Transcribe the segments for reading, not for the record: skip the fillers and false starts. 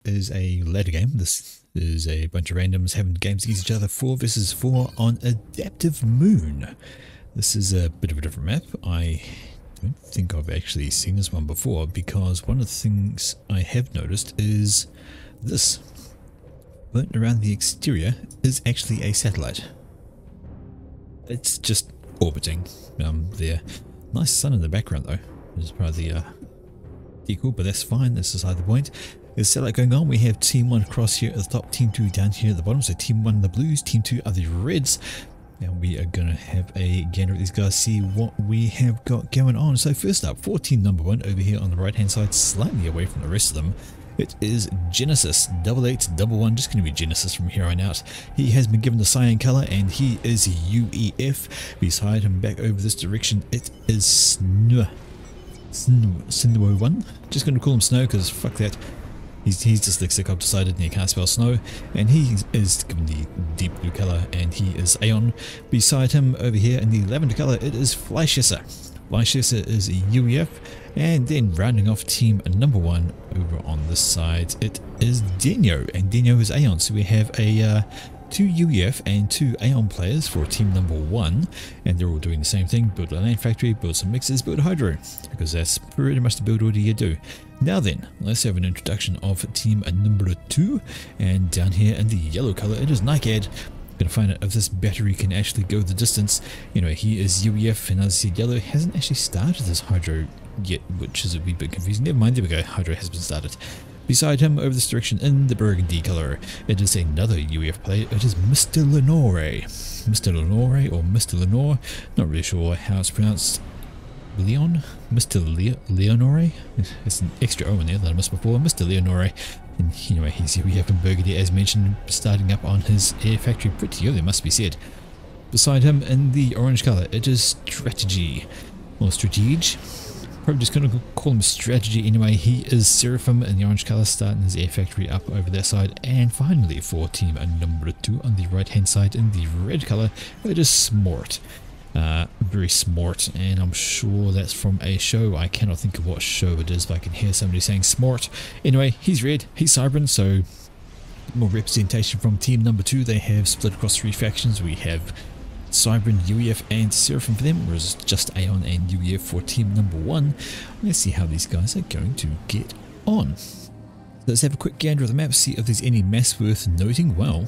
is a ladder game. This is a bunch of randoms having games against each other, 4 versus 4 on Adaptive Moon. This is a bit of a different map. I don't think I've actually seen this one before, because one of the things I have noticed is this. Floating around the exterior is actually a satellite. It's just orbiting there. Nice sun in the background though. It's probably decal, but that's fine. That's beside the point. There's a satellite going on. We have Team 1 across here at the top, Team 2 down here at the bottom. So Team 1 the blues, Team 2 are the reds. And we are going to have a gander at these guys, see what we have got going on. So first up, for team number 1 over here on the right hand side, slightly away from the rest of them, it is Genesis 8811, just going to be Genesis from here on out. He has been given the cyan color and he is UEF. Beside him back over this direction, it is Snow 1. Just going to call him Snow because fuck that. He's dyslexic, I've decided, and he can't spell snow. And he is given the deep blue color and he is Aeon. Beside him over here in the lavender color, it is Flychaser. Flychaser is a UEF. And then rounding off team number 1 over on this side, it is Denyo, and Denyo is Aeon. So we have a 2 UEF and 2 Aeon players for team number 1, and they're all doing the same thing: build a land factory, build some mixers, build a hydro, because that's pretty much the build order you do. Now then, let's have an introduction of team number 2, and down here in the yellow color, it is Nightcad. Going to find out if this battery can actually go the distance. You know, he is UEF, and as I said, yellow hasn't actually started this hydro yet, which is a wee bit confusing. Never mind, there we go, hydro has been started. Beside him over this direction in the burgundy color, it is another UEF player. It is Mr. Lenore. Mr. Lenore or Mr. Lenore, not really sure how it's pronounced. Leon? Mr. Leonore? It's an extra O in there that I missed before. Mr. Leonore. And anyway, he's UEF in burgundy, as mentioned, starting up on his air factory pretty early, must be said. Beside him in the orange color, it is Strategy, or Strategy. Probably just going to call him Strategy anyway. He is Seraphim in the orange color, starting his air factory up over that side. And finally, for team number 2 on the right hand side in the red color, it is Smart. Very smart, and I'm sure that's from a show. I cannot think of what show it is, but I can hear somebody saying smart. Anyway, he's red, he's Cybran, so more representation from team number 2. They have split across 3 factions. We have Cybran, UEF and Seraphim for them, whereas just Aeon and UEF for team number 1. Let's see how these guys are going to get on. So let's have a quick gander of the map, see if there's any mass worth noting. Well,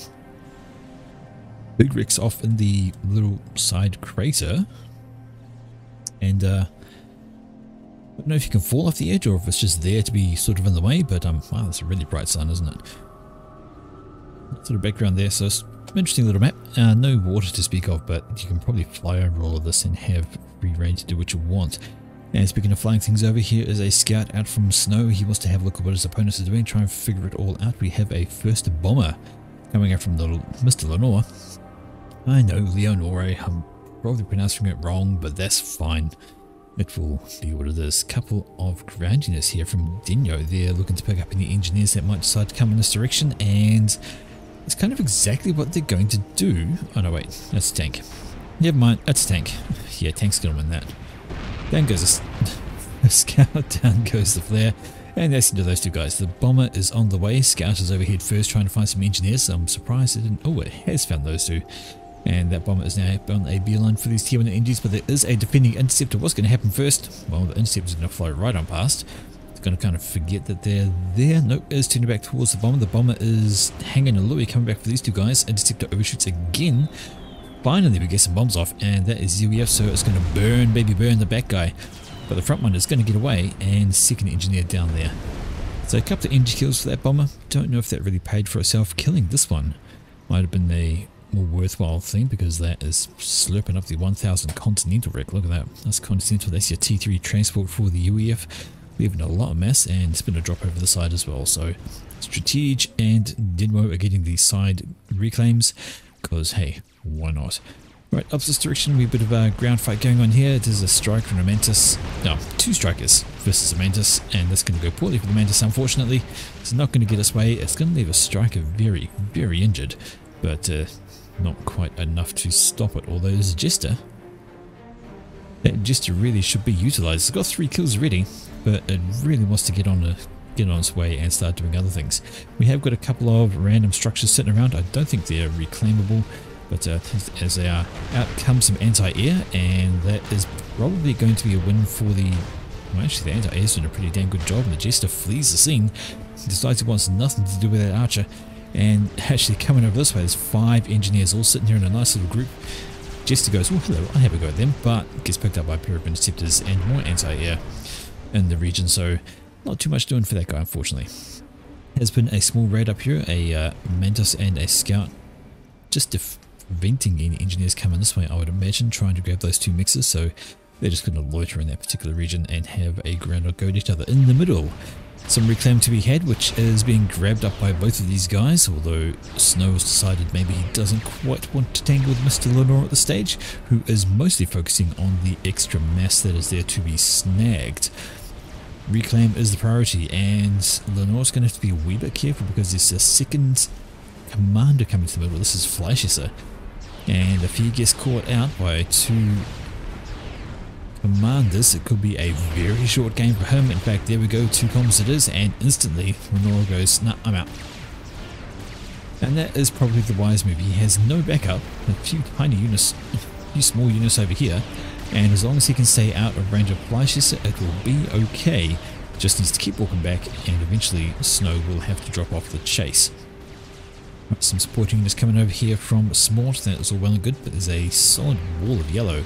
Big Rick's off in the little side crater, and I don't know if you can fall off the edge or if it's just there to be sort of in the way, but wow, that's a really bright sun, isn't it? Sort of background there, so it's an interesting little map. No water to speak of, but you can probably fly over all of this and have free reign to do what you want. And speaking of flying things over, here is a scout out from Snow. He wants to have a look at what his opponents are doing, try and figure it all out. We have a first bomber coming out from the Mr. Lenore. I know, Leonore, I'm probably pronouncing it wrong, but that's fine. It will be what it is. Couple of groundiness here from Denyo. They're looking to pick up any engineers that might decide to come in this direction, and it's kind of exactly what they're going to do. Oh no, wait, that's a tank. Never mind, that's a tank. Yeah, tank's gonna win that. Down goes a scout, down goes the flare. And that's into those 2 guys. The bomber is on the way. Scout is overhead first, trying to find some engineers. I'm surprised it didn't. Oh, it has found those 2. And that bomber is now on a beeline for these tier 1 engines, but there is a defending interceptor. What's going to happen first? Well, the interceptor is going to fly right on past. It's going to kind of forget that they're there. Nope, it is turning back towards the bomber. The bomber is hanging a Louis, coming back for these 2 guys. Interceptor overshoots again. Finally, we get some bombs off, and that is UEF, so it's going to burn, baby burn, the back guy. But the front one is going to get away, and second engineer down there. So a couple of engine kills for that bomber. Don't know if that really paid for itself. Killing this one might have been the more worthwhile thing, because that is slurping up the 1000 Continental wreck. Look at that. That's Continental. That's your T3 transport for the UEF. Leaving a lot of mass, and it's been a drop over the side as well. So Strategy and Denwo are getting the side reclaims, because hey, why not? Right, up this direction, we have a bit of a ground fight going on here. There's a striker and a mantis. No, 2 strikers versus a mantis, and that's going to go poorly for the mantis, unfortunately. It's not going to get us way. It's going to leave a striker very, very injured, but not quite enough to stop it. Although there's a Jester. That Jester really should be utilised. It's got 3 kills already, but it really wants to get on get on its way and start doing other things. We have got a couple of random structures sitting around. I don't think they're reclaimable, but as they are, out comes some anti-air, and that is probably going to be a win for the... Well, actually the anti-air's doing a pretty damn good job. Majesta flees the scene, decides he wants nothing to do with that archer, and actually coming over this way, there's 5 engineers all sitting here in a nice little group. Jester goes, oh hello, I'll have a go at them, but gets picked up by a pair of interceptors and more anti-air in the region, so not too much doing for that guy, unfortunately. There's been a small raid up here, a Mantis and a Scout, just preventing any engineers coming this way, I would imagine, trying to grab those 2 mixers, so they're just going to loiter in that particular region and have a ground go at each other. In the middle, some reclaim to be had, which is being grabbed up by both of these guys, although Snow has decided maybe he doesn't quite want to tangle with Mr. Lenore at this stage, who is mostly focusing on the extra mass that is there to be snagged. Reclaim is the priority, and Lenore's going to have to be a wee bit careful because there's a second commander coming to the middle. This is Fleischesser, and if he gets caught out by 2 commanders, it could be a very short game for him. In fact, there we go, 2 comms it is, and instantly Lenore goes, nah, I'm out. And that is probably the wise move. He has no backup, a few tiny units, a few small units over here, and as long as he can stay out of range of Fleischesser, it will be okay. Just needs to keep walking back, and eventually Snow will have to drop off the chase. Some supporting units coming over here from Smort. That is all well and good, but there's a solid wall of yellow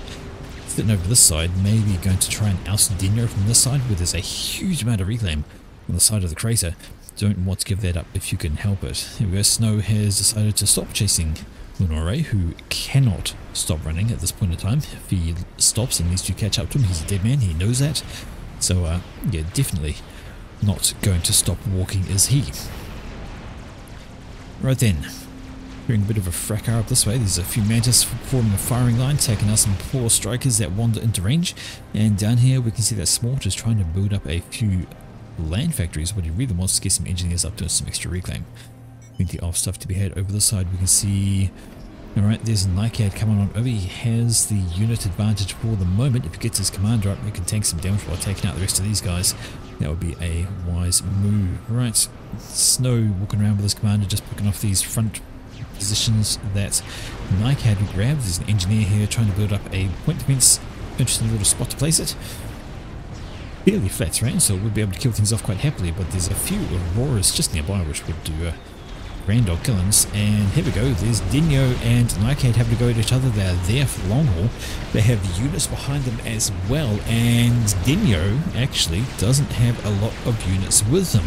sitting over this side, maybe going to try and oust Dino from this side, where there's a huge amount of reclaim on the side of the crater. Don't want to give that up if you can help it. Here we go, Snow has decided to stop chasing Lenore, who cannot stop running at this point in time. If he stops and needs to catch up to him, he's a dead man, he knows that. So yeah, definitely not going to stop walking is he. Right then, hearing a bit of a fracas up this way. There's a few Mantis forming a firing line, taking out some poor strikers that wander into range. And down here we can see that Smort is trying to build up a few land factories, but he really wants to get some engineers up to some extra reclaim. Plenty of stuff to be had over this side. We can see, alright, there's a Nightcat coming on over. He has the unit advantage for the moment. If he gets his commander up, he can tank some damage while taking out the rest of these guys. That would be a wise move. Right, Snow walking around with his commander, just picking off these front positions that Nike had grabbed. There's an engineer here trying to build up a point defense. Interesting little spot to place it. Fairly flat terrain, so we'll be able to kill things off quite happily, but there's a few Auroras just nearby which would do grand old killings. And here we go, there's Dino and Nightcat having to go at each other. They're there for the long haul. They have units behind them as well, and Dino actually doesn't have a lot of units with him.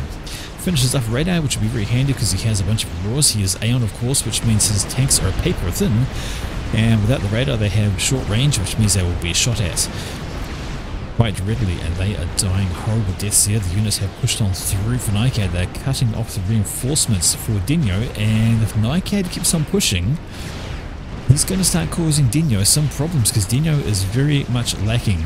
Finishes up radar, which will be very handy because he has a bunch of Auroras. He is Aeon, of course, which means his tanks are paper thin, and without the radar they have short range, which means they will be shot at quite readily, and they are dying horrible deaths here. The units have pushed on through for Nightcat. They're cutting off the reinforcements for Dino, and if Nightcat keeps on pushing, he's going to start causing Dino some problems because Dino is very much lacking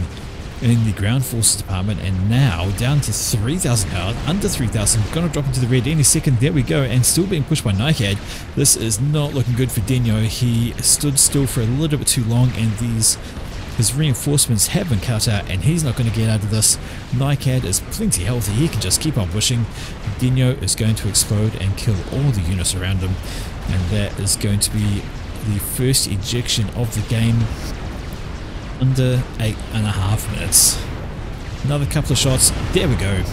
in the ground forces department, and now down to 3,000 out, under 3,000, going to drop into the red any second. There we go, and still being pushed by Nightcat. This is not looking good for Dino. He stood still for a little bit too long, and his reinforcements have been cut out, and he's not going to get out of this. Nightcat is plenty healthy, he can just keep on pushing. Dino is going to explode and kill all the units around him, and that is going to be the first ejection of the game. Under 8.5 minutes. Another couple of shots. There we go.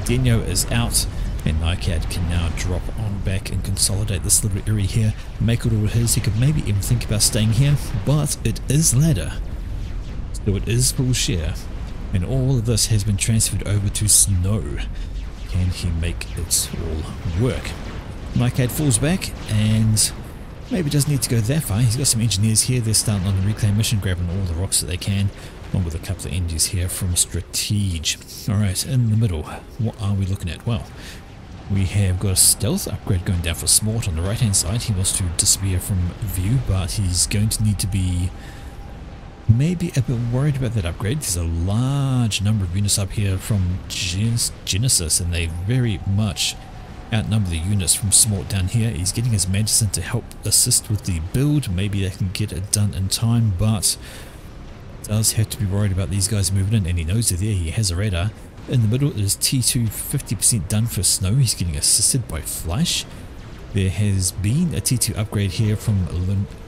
Dino is out, and Nightcat can now drop on back and consolidate this little area here. Make it all his. He could maybe even think about staying here, but it is ladder, so it is full share, and all of this has been transferred over to Snow. Can he make it all work? Nightcat falls back, and maybe doesn't need to go that far. He's got some engineers here. They're starting on the reclaim mission, grabbing all the rocks that they can, along with a couple of engineers here from Strategue. Alright, in the middle, what are we looking at? Well, we have got a stealth upgrade going down for Smort on the right hand side. He wants to disappear from view, but he's going to need to be maybe a bit worried about that upgrade. There's a large number of units up here from Genesis, and they very much outnumber the units from Smort down here. He's getting his Mantis in to help assist with the build. Maybe they can get it done in time, but does have to be worried about these guys moving in, and he knows they're there. He has a radar. In the middle is T2 50% done for Snow. He's getting assisted by Flash. There has been a T2 upgrade here from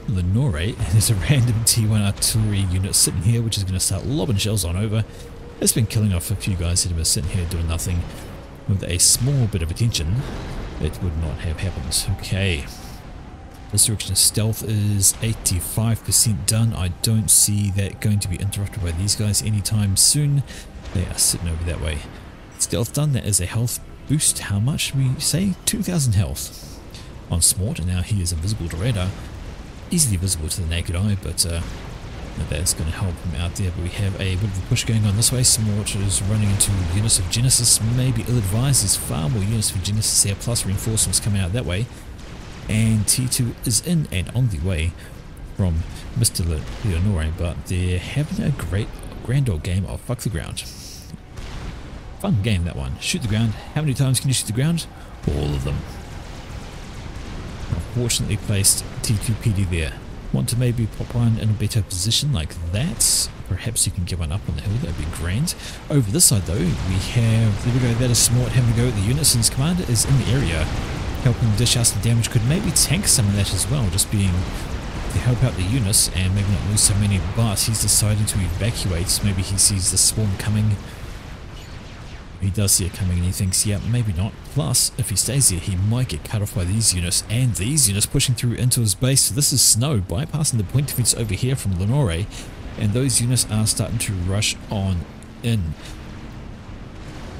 Lenore, and there's a random T1 artillery unit sitting here which is going to start lobbing shells on over. It's been killing off a few guys that have been sitting here doing nothing. With a small bit of attention, it would not have happened. Okay. This direction of stealth is 85% done. I don't see that going to be interrupted by these guys anytime soon. They are sitting over that way. Stealth done, that is a health boost. How much? We say 2,000 health on Smort, and now he is invisible to radar. Easily visible to the naked eye, but that's going to help him out there. But we have a bit of a push going on this way. Smort is running into units of Genesis, maybe ill-advised. There's far more units of Genesis here, plus reinforcements coming out that way. And T2 is in and on the way from Mr. Leonore, but they're having a grand old game of fuck the ground. Fun game, that one. Shoot the ground. How many times can you shoot the ground? All of them. Unfortunately placed T2 PD there. Want to maybe pop one in a better position like that? Perhaps you can get one up on the hill, that'd be grand. Over this side though, we have, there we go, that is Smart having a go at the units, and his commander is in the area, helping dish out some damage. Could maybe tank some of that as well, just being to help out the units and maybe not lose so many, but he's deciding to evacuate. Maybe he sees the swarm coming. He does see it coming and he thinks, yeah, maybe not. Plus, if he stays here, he might get cut off by these units, and these units pushing through into his base. So this is Snow bypassing the point defense over here from Lenore, and those units are starting to rush on in.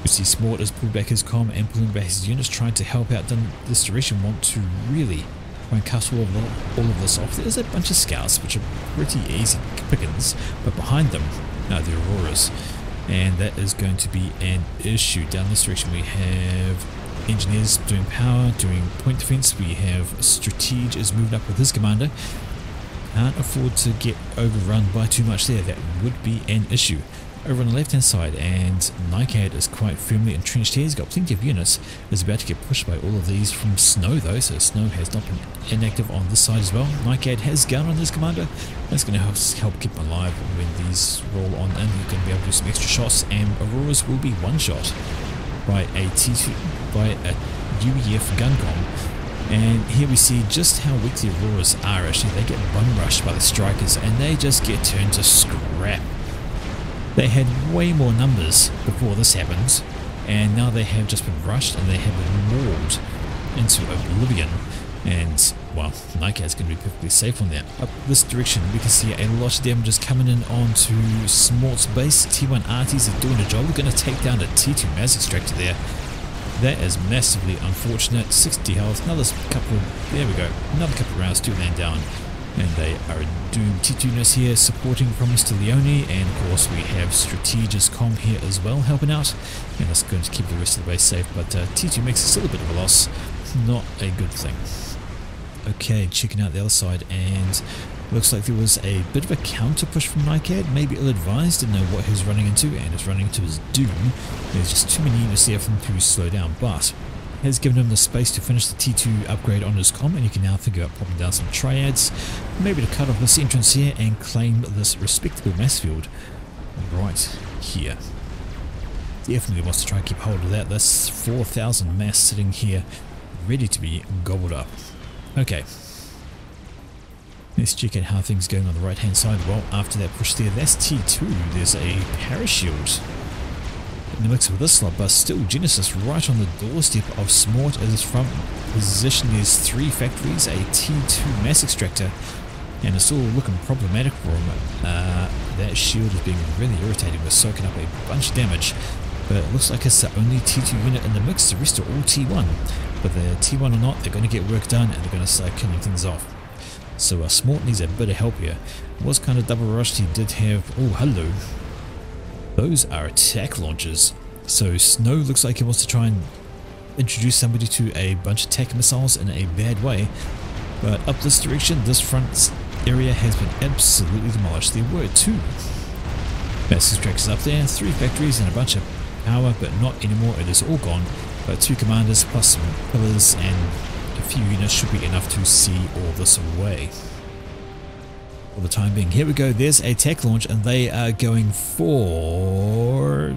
You see Smort has pulled back his comm and pulling back his units, trying to help out this direction. Want to really try and cut all of this off. There's a bunch of scouts which are pretty easy pickings, but behind them are the Auroras. And that is going to be an issue. Down this direction we have engineers doing power, doing point defense. We have Stratege is moved up with his commander. Can't afford to get overrun by too much there. That would be an issue. Over on the left hand side, and Nightcat is quite firmly entrenched here. He's got plenty of units. Is about to get pushed by all of these from Snow though, so Snow has not been inactive on this side as well. Nightcat has gun on his commander. That's going to help keep him alive when these roll on in. You're going to be able to do some extra shots, and Auroras will be one shot by a T2 by a UEF gun com. And here we see just how weak the Auroras are. Actually, they get bum rushed by the strikers, and they just get turned to scrap. They had way more numbers before this happened, and now they have just been rushed and they have been mauled into oblivion. And, well, Nightcat's going to be perfectly safe on that. Up this direction, we can see a lot of damage is coming in onto Smort's base. T1 arties are doing a job. We're going to take down a T2 Mass Extractor there. That is massively unfortunate. 60 health, another couple, there we go, another couple of rounds to land down. And they are doomed. T2 here supporting from Mr. Leone, and of course we have Strategist Com here as well helping out, and that's going to keep the rest of the base safe. But T2 makes still a bit of a loss, not a good thing. Okay, checking out the other side, and looks like there was a bit of a counter push from Nightcat, maybe ill-advised, didn't know what he was running into, and is running into his doom. There's just too many units there for him to slow down, but has given him the space to finish the T2 upgrade on his comm, and you can now think about popping down some triads, maybe to cut off this entrance here and claim this respectable mass field right here. Definitely wants to try and keep hold of that. That's 4,000 mass sitting here ready to be gobbled up. Okay, let's check out how things are going on the right hand side. Well, after that push there, that's T2. There's a parachute in the mix with this lot, but still Genesis right on the doorstep of Smort as his front position. There's 3 factories, a T2 Mass Extractor, and it's all looking problematic for him. That shield is being really irritating. We're soaking up a bunch of damage, but it looks like it's the only T2 unit in the mix. The rest are all T1, but they're T1 or not, they're going to get work done and they're going to start killing things off. So Smort needs a bit of help here. Was kind of double rushed. He did have, oh hello, those are attack launchers. So Snow looks like he wants to try and introduce somebody to a bunch of attack missiles in a bad way. But up this direction, this front area has been absolutely demolished. There were 2 Mass Extractors up there, 3 factories and a bunch of power, but not anymore. It is all gone. But 2 commanders plus some pillars and a few units should be enough to see all this away. For the time being, here we go. There's a tech launch, and they are going for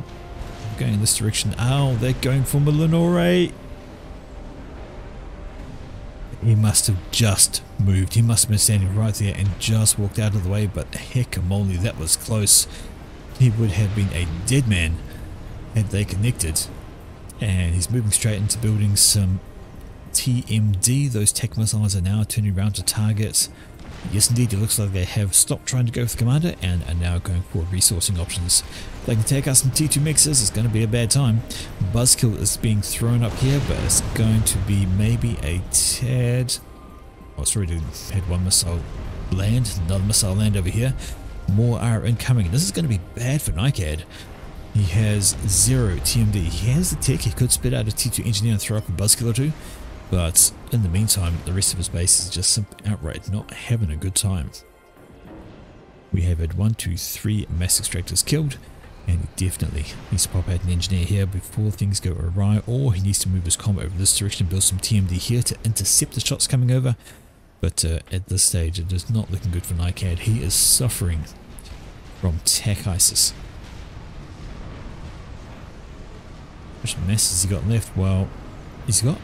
going in this direction. Oh, they're going for Lenore. He must have just moved. He must have been standing right there and just walked out of the way, but heck moly, that was close. He would have been a dead man had they connected. And he's moving straight into building some TMD. Those tech missiles are now turning around to target. Yes indeed, it looks like they have stopped trying to go for the commander and are now going for resourcing options. They can take out some T2 mixers, it's going to be a bad time. Buzzkill is being thrown up here, but it's going to be maybe a tad... Oh, it's already had one missile land, another missile land over here. More are incoming. This is going to be bad for NICAD. He has 0 TMD. He has the tech, he could spit out a T2 engineer and throw up a Buzzkill or two. But in the meantime, the rest of his base is just simply outright not having a good time. We have had 1, 2, 3 mass extractors killed, and he definitely needs to pop out an engineer here before things go awry, or he needs to move his combat over this direction and build some TMD here to intercept the shots coming over. But at this stage, it is not looking good for NICAD. He is suffering from tech ISIS. Which mass has he got left? Well, he's got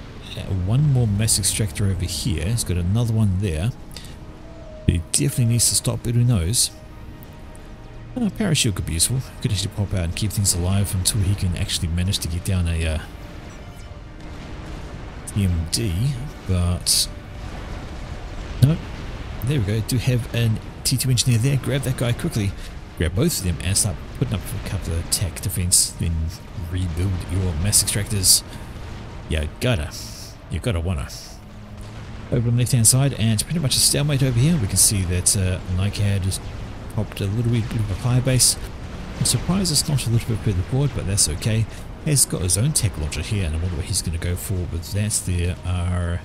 one more mass extractor over here. He's got another one there. But he definitely needs to stop building those. Parachute could be useful. Could actually pop out and keep things alive until he can actually manage to get down a TMD. But no, there we go. Do have an T2 engineer there. Grab that guy quickly. Grab both of them and start putting up a couple of attack defense. Then rebuild your mass extractors. You gotta wanna. Over on the left hand side, and it's pretty much a stalemate over here. We can see that NICAD just popped a little bit of a fire base. I'm surprised it's not a little bit further forward, but that's okay. He's got his own tech launcher here, and I wonder what he's going to go for with that. There are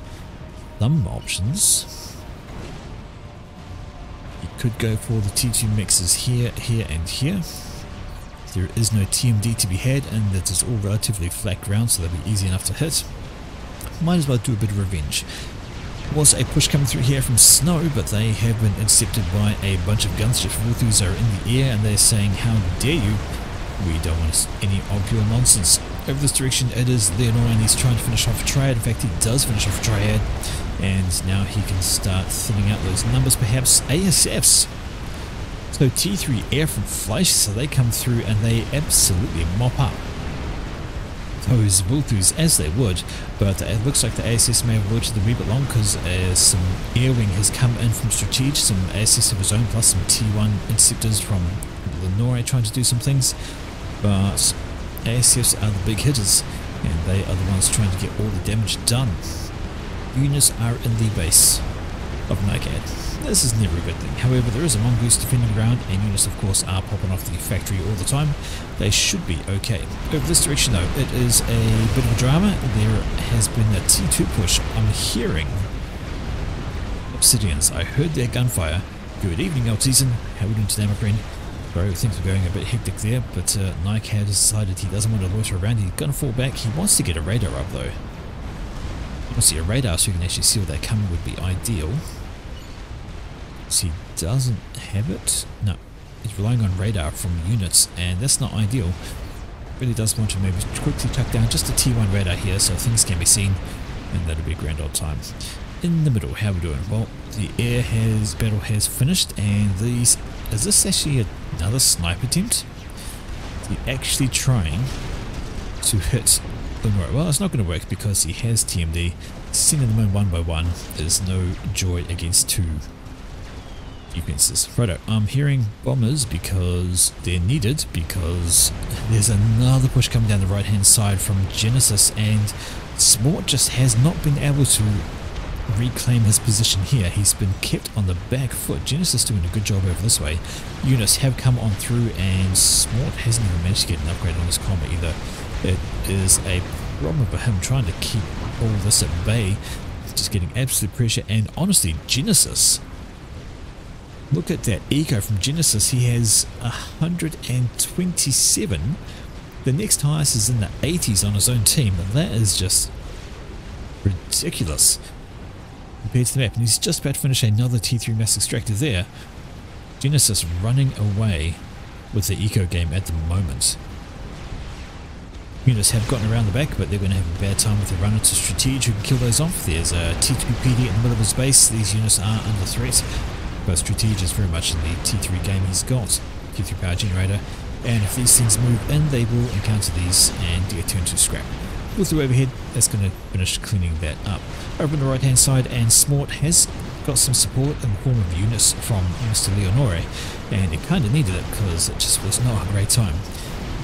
some options. He could go for the T2 mixes here, here, and here. There is no TMD to be had, and that is all relatively flat ground, so they'll be easy enough to hit. Might as well do a bit of revenge. There was a push coming through here from Snow, but they have been intercepted by a bunch of gunships. Vulthus are in the air, and they're saying, "How dare you? We don't want any of your nonsense." Over this direction, it is Leonore, and he's trying to finish off a triad. In fact, he does finish off a triad, and now he can start thinning out those numbers, perhaps ASFs. So T3 air from Fleisch, so they come through and they absolutely mop up those Vulthus as they would, but it looks like the ASS may have loitered a wee bit long because some air wing has come in from Strategic, some ASS of his own, plus some T1 interceptors from Lenore trying to do some things, but ASFs are the big hitters and they are the ones trying to get all the damage done. Units are in the base of NICAD. This is never a good thing. However, there is a mongoose defending ground, and units of course are popping off the factory all the time. They should be okay. Over this direction though, it is a bit of a drama. There has been a T2 push. I'm hearing Obsidians. I heard their gunfire. Good evening, Altizen. How are we doing today, my friend? Sorry, things are going a bit hectic there, but Nike has decided he doesn't want to loiter around. He's going to fall back. He wants to get a radar up though. He wants to see a radar so he can actually see where they're coming would be ideal. So he doesn't have it. No, he's relying on radar from units, and that's not ideal. Really does want to maybe quickly tuck down just a T1 radar here so things can be seen, and that'll be a grand old time. In the middle, how are we doing? Well, the battle has finished, and is this actually another sniper attempt? Is he actually trying to hit Lenore? Well, it's not going to work because he has TMD. Sending them in one by one is no joy against two defenses. Righto, I'm hearing bombers because they're needed, because there's another push coming down the right hand side from Genesis, and Smort just has not been able to reclaim his position here. He's been kept on the back foot. Genesis doing a good job over this way. Units have come on through, and Smort hasn't even managed to get an upgrade on his combat either. It is a problem for him trying to keep all this at bay, just getting absolute pressure. And honestly, Genesis, look at that eco from Genesis. He has 127. The next highest is in the 80s on his own team, and that is just ridiculous compared to the map. And he's just about to finish another T3 mass extractor there. Genesis running away with the eco game at the moment. units have gotten around the back, but they're going to have a bad time with the runner to Strategic who can kill those off. There's a T2 PD in the middle of his base. These units are under threat, but Strategic is very much in the T3 game. He's got T3 power generator, and if these things move in, they will encounter these and get turned to scrap. With the overhead, that's going to finish cleaning that up. Over on the right hand side, and Smort has got some support in the form of units from Mr. Leonore, and it kind of needed it because it just was not a great time.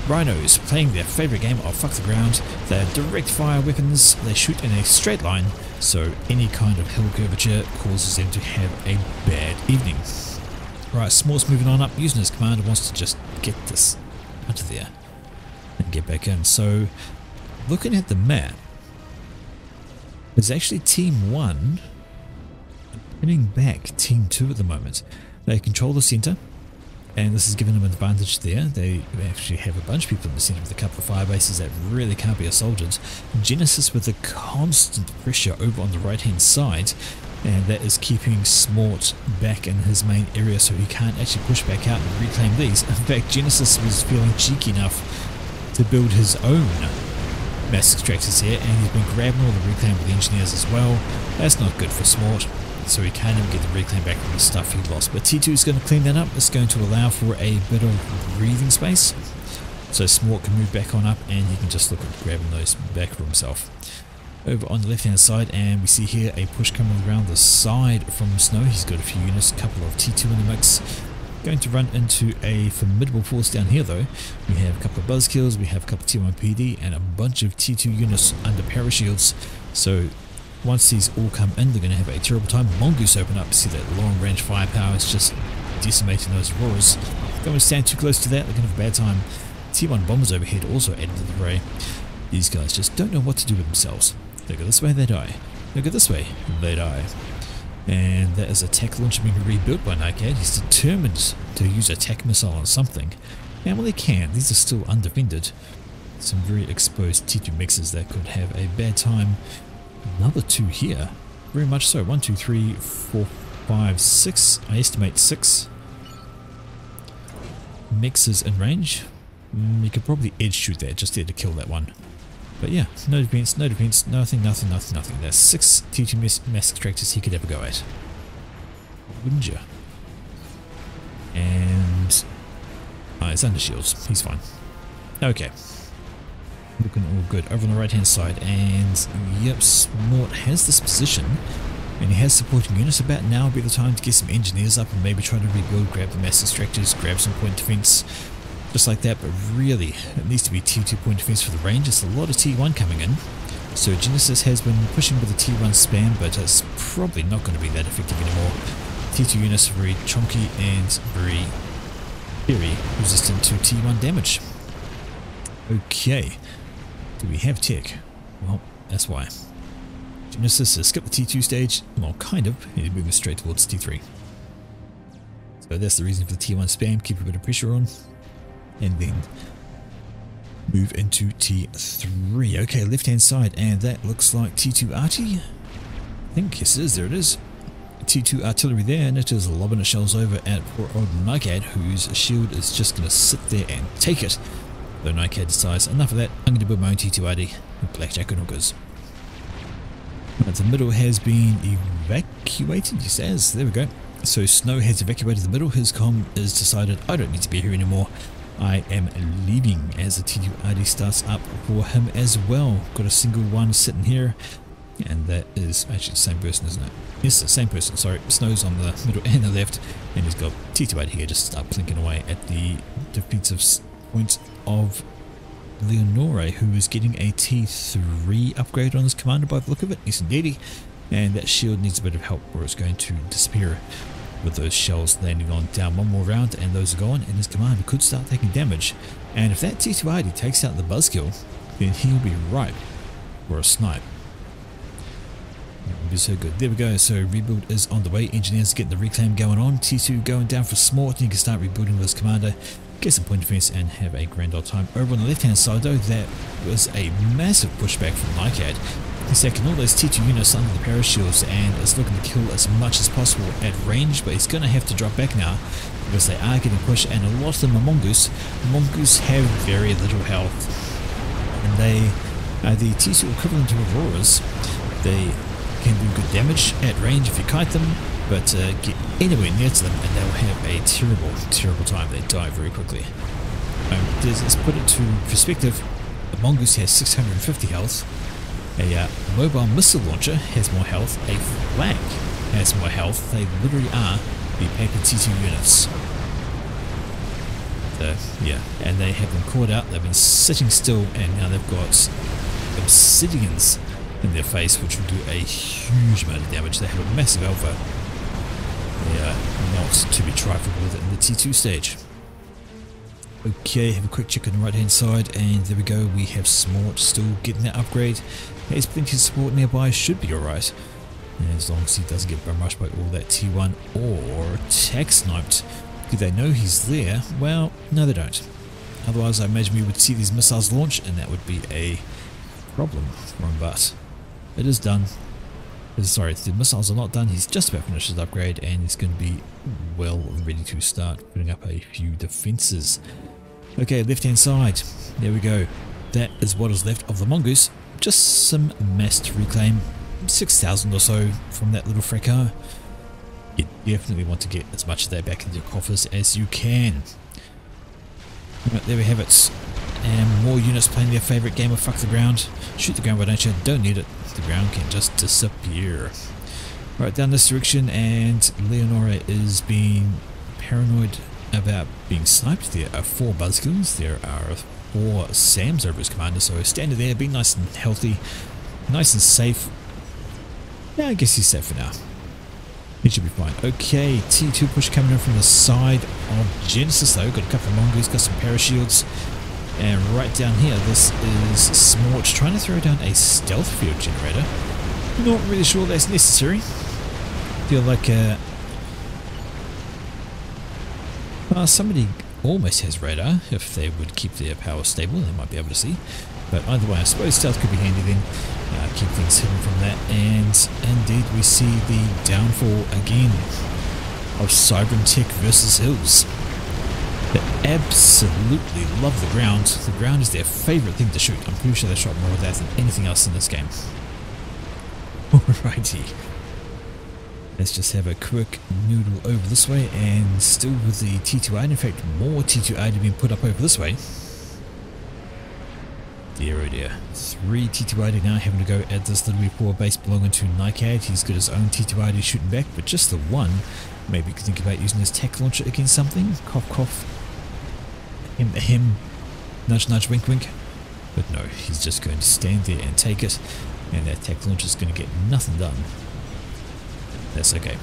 Rhinos playing their favourite game of fuck the ground. They're direct fire weapons, they shoot in a straight line, so any kind of hill curvature causes them to have a bad evening. Right, Smort's moving on up, using his commander, wants to just get this out of there and get back in. So looking at the map, there's actually Team 1 pinning back Team 2 at the moment. They control the centre, and this has given them an advantage there. They actually have a bunch of people in the centre with a couple of fire bases that really can't be assaulted. Genesis with the constant pressure over on the right hand side, and that is keeping Smort back in his main area, so he can't actually push back out and reclaim these. In fact, Genesis was feeling cheeky enough to build his own mass extractors here, and he's been grabbing all the reclaim with the engineers as well. That's not good for Smort, so he can't even get the reclaim back from the stuff he lost. But T2 is going to clean that up. It's going to allow for a bit of breathing space, so Smort can move back on up, and he can just look at grabbing those back for himself. Over on the left hand side, and we see here a push coming around the side from Snow. He's got a few units, a couple of T2 in the mix. Going to run into a formidable force down here though. We have a couple of buzzkills, we have a couple of T1 PD, and a bunch of T2 units under parashields. So once these all come in, they're going to have a terrible time. Mongoose open up, see that long range firepower is just decimating those roars. Don't want to stand too close to that, they're going to have a bad time. T1 bombers overhead also added to the fray. These guys just don't know what to do with themselves. They go this way, they die. They go this way, they die. And that is a attack launcher being rebuilt by Nightcat. He's determined to use a attack missile on something. And well, they can. These are still undefended. Some very exposed T2 mixes that could have a bad time. Another 2 here. Very much so. 1, 2, 3, 4, 5, 6. I estimate 6 mixes in range. You could probably edge shoot that just there to kill that one. But yeah, no defense, nothing. There's 6 T2 mass extractors he could ever go at. Wouldn't you? And it's under shields. He's fine. Okay. Looking all good. Over on the right hand side, and yep, Smort has this position, and he has supporting units. About now would be the time to get some engineers up and maybe try to rebuild, grab the mass extractors, grab some point defense. Just like that, but really it needs to be T2 point defense for the range. It's a lot of T1 coming in, so Genesis has been pushing with the T1 spam, but it's probably not going to be that effective anymore. T2 units are very chunky and very resistant to T1 damage. Okay, do we have tech? Well, that's why. Genesis has skipped the T2 stage, well kind of, he's moving straight towards T3. So that's the reason for the T1 spam, keep a bit of pressure on. And then move into T3. Okay, left hand side, and that looks like T2 arty. I think yes it is, there it is. T2 artillery there, and it is lobbing its shells over at poor old Nightcat, whose shield is just going to sit there and take it. Though Nightcat decides, enough of that, I'm going to build my own T2 arty with blackjack and hookers. Right, the middle has been evacuated, he says. There we go. So Snow has evacuated the middle. His comm is decided, I don't need to be here anymore. I am leaving, as the T2 RD starts up for him as well. Got a single one sitting here, and that is actually the same person, isn't it? Yes, the same person, sorry. Snow's on the middle and the left, and he's got T2 RD here just start plinking away at the defensive point of Leonore, who is getting a T3 upgrade on his commander by the look of it. Yes indeedy, and that shield needs a bit of help or it's going to disappear. With those shells landing on down one more round, and those are gone, and his commander could start taking damage. And if that T2 RD takes out the buzzkill, then he'll be ripe for a snipe. That would be so good. There we go. So rebuild is on the way. Engineers getting the reclaim going on. T2 going down for Smort, and you can start rebuilding with his commander, get some point defense, and have a grand old time. Over on the left hand side though, that was a massive pushback from Nightcat. He's taking all those T2 units under the parashields and is looking to kill as much as possible at range, but he's going to have to drop back now because they are getting pushed, and a lot of them are Mongoose. Mongoose have very little health. and they are the T2 equivalent of Auroras. They can do good damage at range if you kite them, but get anywhere near to them and they'll have a terrible time. They die very quickly. Let's put it to perspective. A mongoose has 650 health, a mobile missile launcher has more health, a flag has more health. They literally are the paper T2 units. Yeah, and they have been caught out, they've been sitting still, and now they've got obsidians in their face, which will do a huge amount of damage. They have a massive alpha. They are not to be trifled with in the T2 stage. Okay, have a quick check on the right hand side, and there we go, we have Smort still getting that upgrade. There's plenty of support nearby, should be alright. As long as he doesn't get bum rushed by all that T1 or tech sniped. Do they know he's there? Well, no they don't. Otherwise I imagine we would see these missiles launch and that would be a problem for him, but it is done. Sorry, the missiles are not done, he's just about finished his upgrade and he's going to be well ready to start putting up a few defences. Okay, left hand side, there we go. That is what is left of the mongoose. Just some mass to reclaim, 6,000 or so from that little fracas. You definitely want to get as much of that back into your coffers as you can. Right, there we have it. And more units playing their favourite game of fuck the ground. Shoot the ground, why don't you? Don't need it. The ground can just disappear. Right, down this direction, and Leonora is being paranoid about being sniped. There are 4 buzzkills. There are 4 Sams over his commander, so stand there, be nice and healthy, nice and safe. Yeah, I guess he's safe for now. He should be fine. Okay, T2 push coming in from the side of Genesis though. Got a couple of mongoose, got some parashields. And right down here, this is Smorch trying to throw down a stealth field generator. Not really sure that's necessary. Feel like somebody almost has radar. If they would keep their power stable, they might be able to see. But either way, I suppose stealth could be handy then. Keep things hidden from that. And indeed, we see the downfall again of Cybran Tech versus Hills. They absolutely love the ground. The ground is their favourite thing to shoot. I'm pretty sure they shot more of that than anything else in this game. Alrighty. Let's just have a quick noodle over this way, and still with the T2 in fact more T2 have been put up over this way. Dear oh dear. 3 T2 now having to go at this little poor base belonging to Nycad. He's got his own T2 shooting back, but just the one. Maybe you could think about using his tech launcher against something. Cough cough. Him. Nudge nudge wink wink. But no, he's just going to stand there and take it, and that tech launcher is going to get nothing done. That's okay.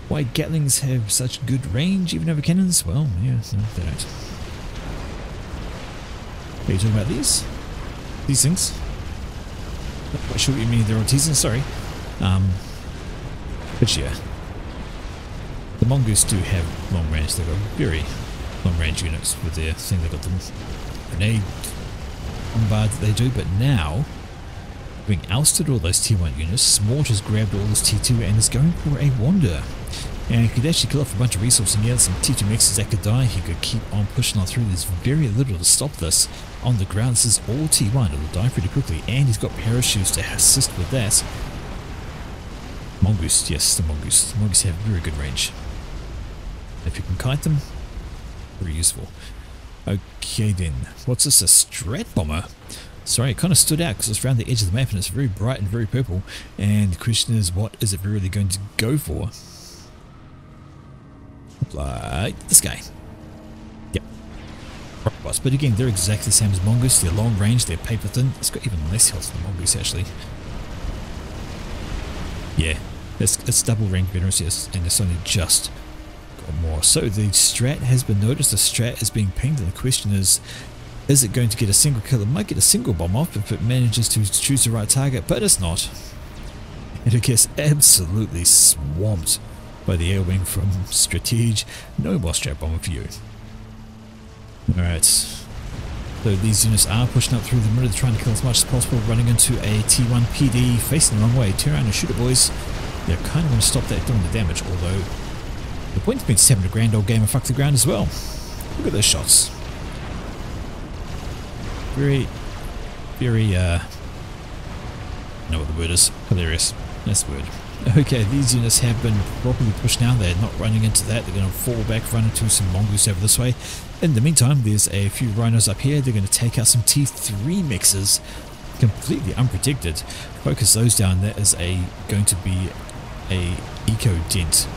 Why Gatlings have such good range even over cannons? Well, yeah, no, they don't. Are you talking about these? These things? Not quite sure what you mean, they're all teasing, sorry. But yeah. The mongoose do have long range, they've got very long range units with their thing. They've got the grenade bombard that they do, but now, having ousted all those T1 units, Smort has grabbed all this T2 and is going for a wander. And he could actually kill off a bunch of resources and get some T2 mixes that could die. He could keep on pushing on through. There's very little to stop this on the ground. This is all T1. It'll die pretty quickly, and he's got parachutes to assist with that. Mongoose, yes, the mongoose. The mongoose have very good range. If you can kite them, very useful. Okay then, what's this, a Strat Bomber? Sorry, it kind of stood out because it's around the edge of the map and it's very bright and very purple. And the question is, what is it really going to go for? Like this guy. Yep. Rock boss. But again, they're exactly the same as mongoose. They're long range, they're paper thin. It's got even less health than mongoose actually. Yeah, it's double range veterans, yes, and it's only just got more. So the strat has been noticed, the strat is being pinged, and the question is it going to get a single kill? It might get a single bomb off if it manages to choose the right target, but it's not. And it gets absolutely swamped by the air wing from Stratege. No more strat bomber for you. Alright. So these units are pushing up through the middle, trying to kill as much as possible, running into a T1 PD, facing the wrong way. Turn around and shoot it, boys. Yeah, kind of want to stop that doing the damage, although the point's been 7 a grand old game of fuck the ground as well. Look at those shots. Very very, I know what the word is, hilarious, that's the word. Okay, these units have been properly pushed now, they're not running into that, they're going to fall back, run into some mongoose over this way. In the meantime, there's a few rhinos up here, they're going to take out some T3 mixers, completely unprotected, focus those down. That is going to be a eco dent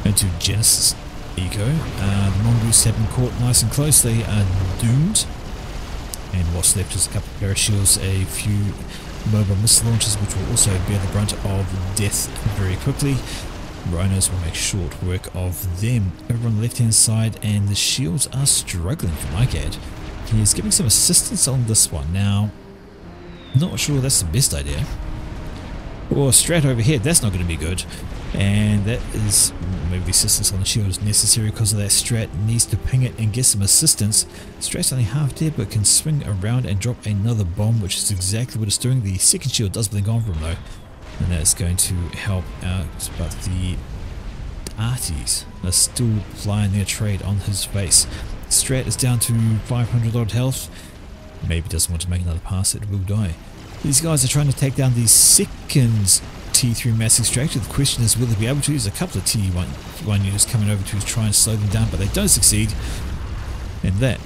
into Genesis eco. The mongoose have been caught nice and close, they are doomed. And what's left is a couple of parashields, a few mobile missile launchers which will also bear the brunt of death very quickly. Rhinos will make short work of them. Over on the left hand side, and the shields are struggling for Micad. He is giving some assistance on this one. Now, not sure that's the best idea. Or Strat over here, that's not going to be good. And that is, maybe the assistance on the shield is necessary because of that. Strat needs to ping it and get some assistance. Strat's only half dead but can swing around and drop another bomb, which is exactly what it's doing. The second shield does blink on for him though, and that's going to help out, but the arties are still plying their trade on his face. Strat is down to 500 odd health. Maybe doesn't want to make another pass, it will die. These guys are trying to take down the second T3 mass extractor. The question is, will they be able to? There's a couple of T1 units coming over to try and slow them down, but they don't succeed, and that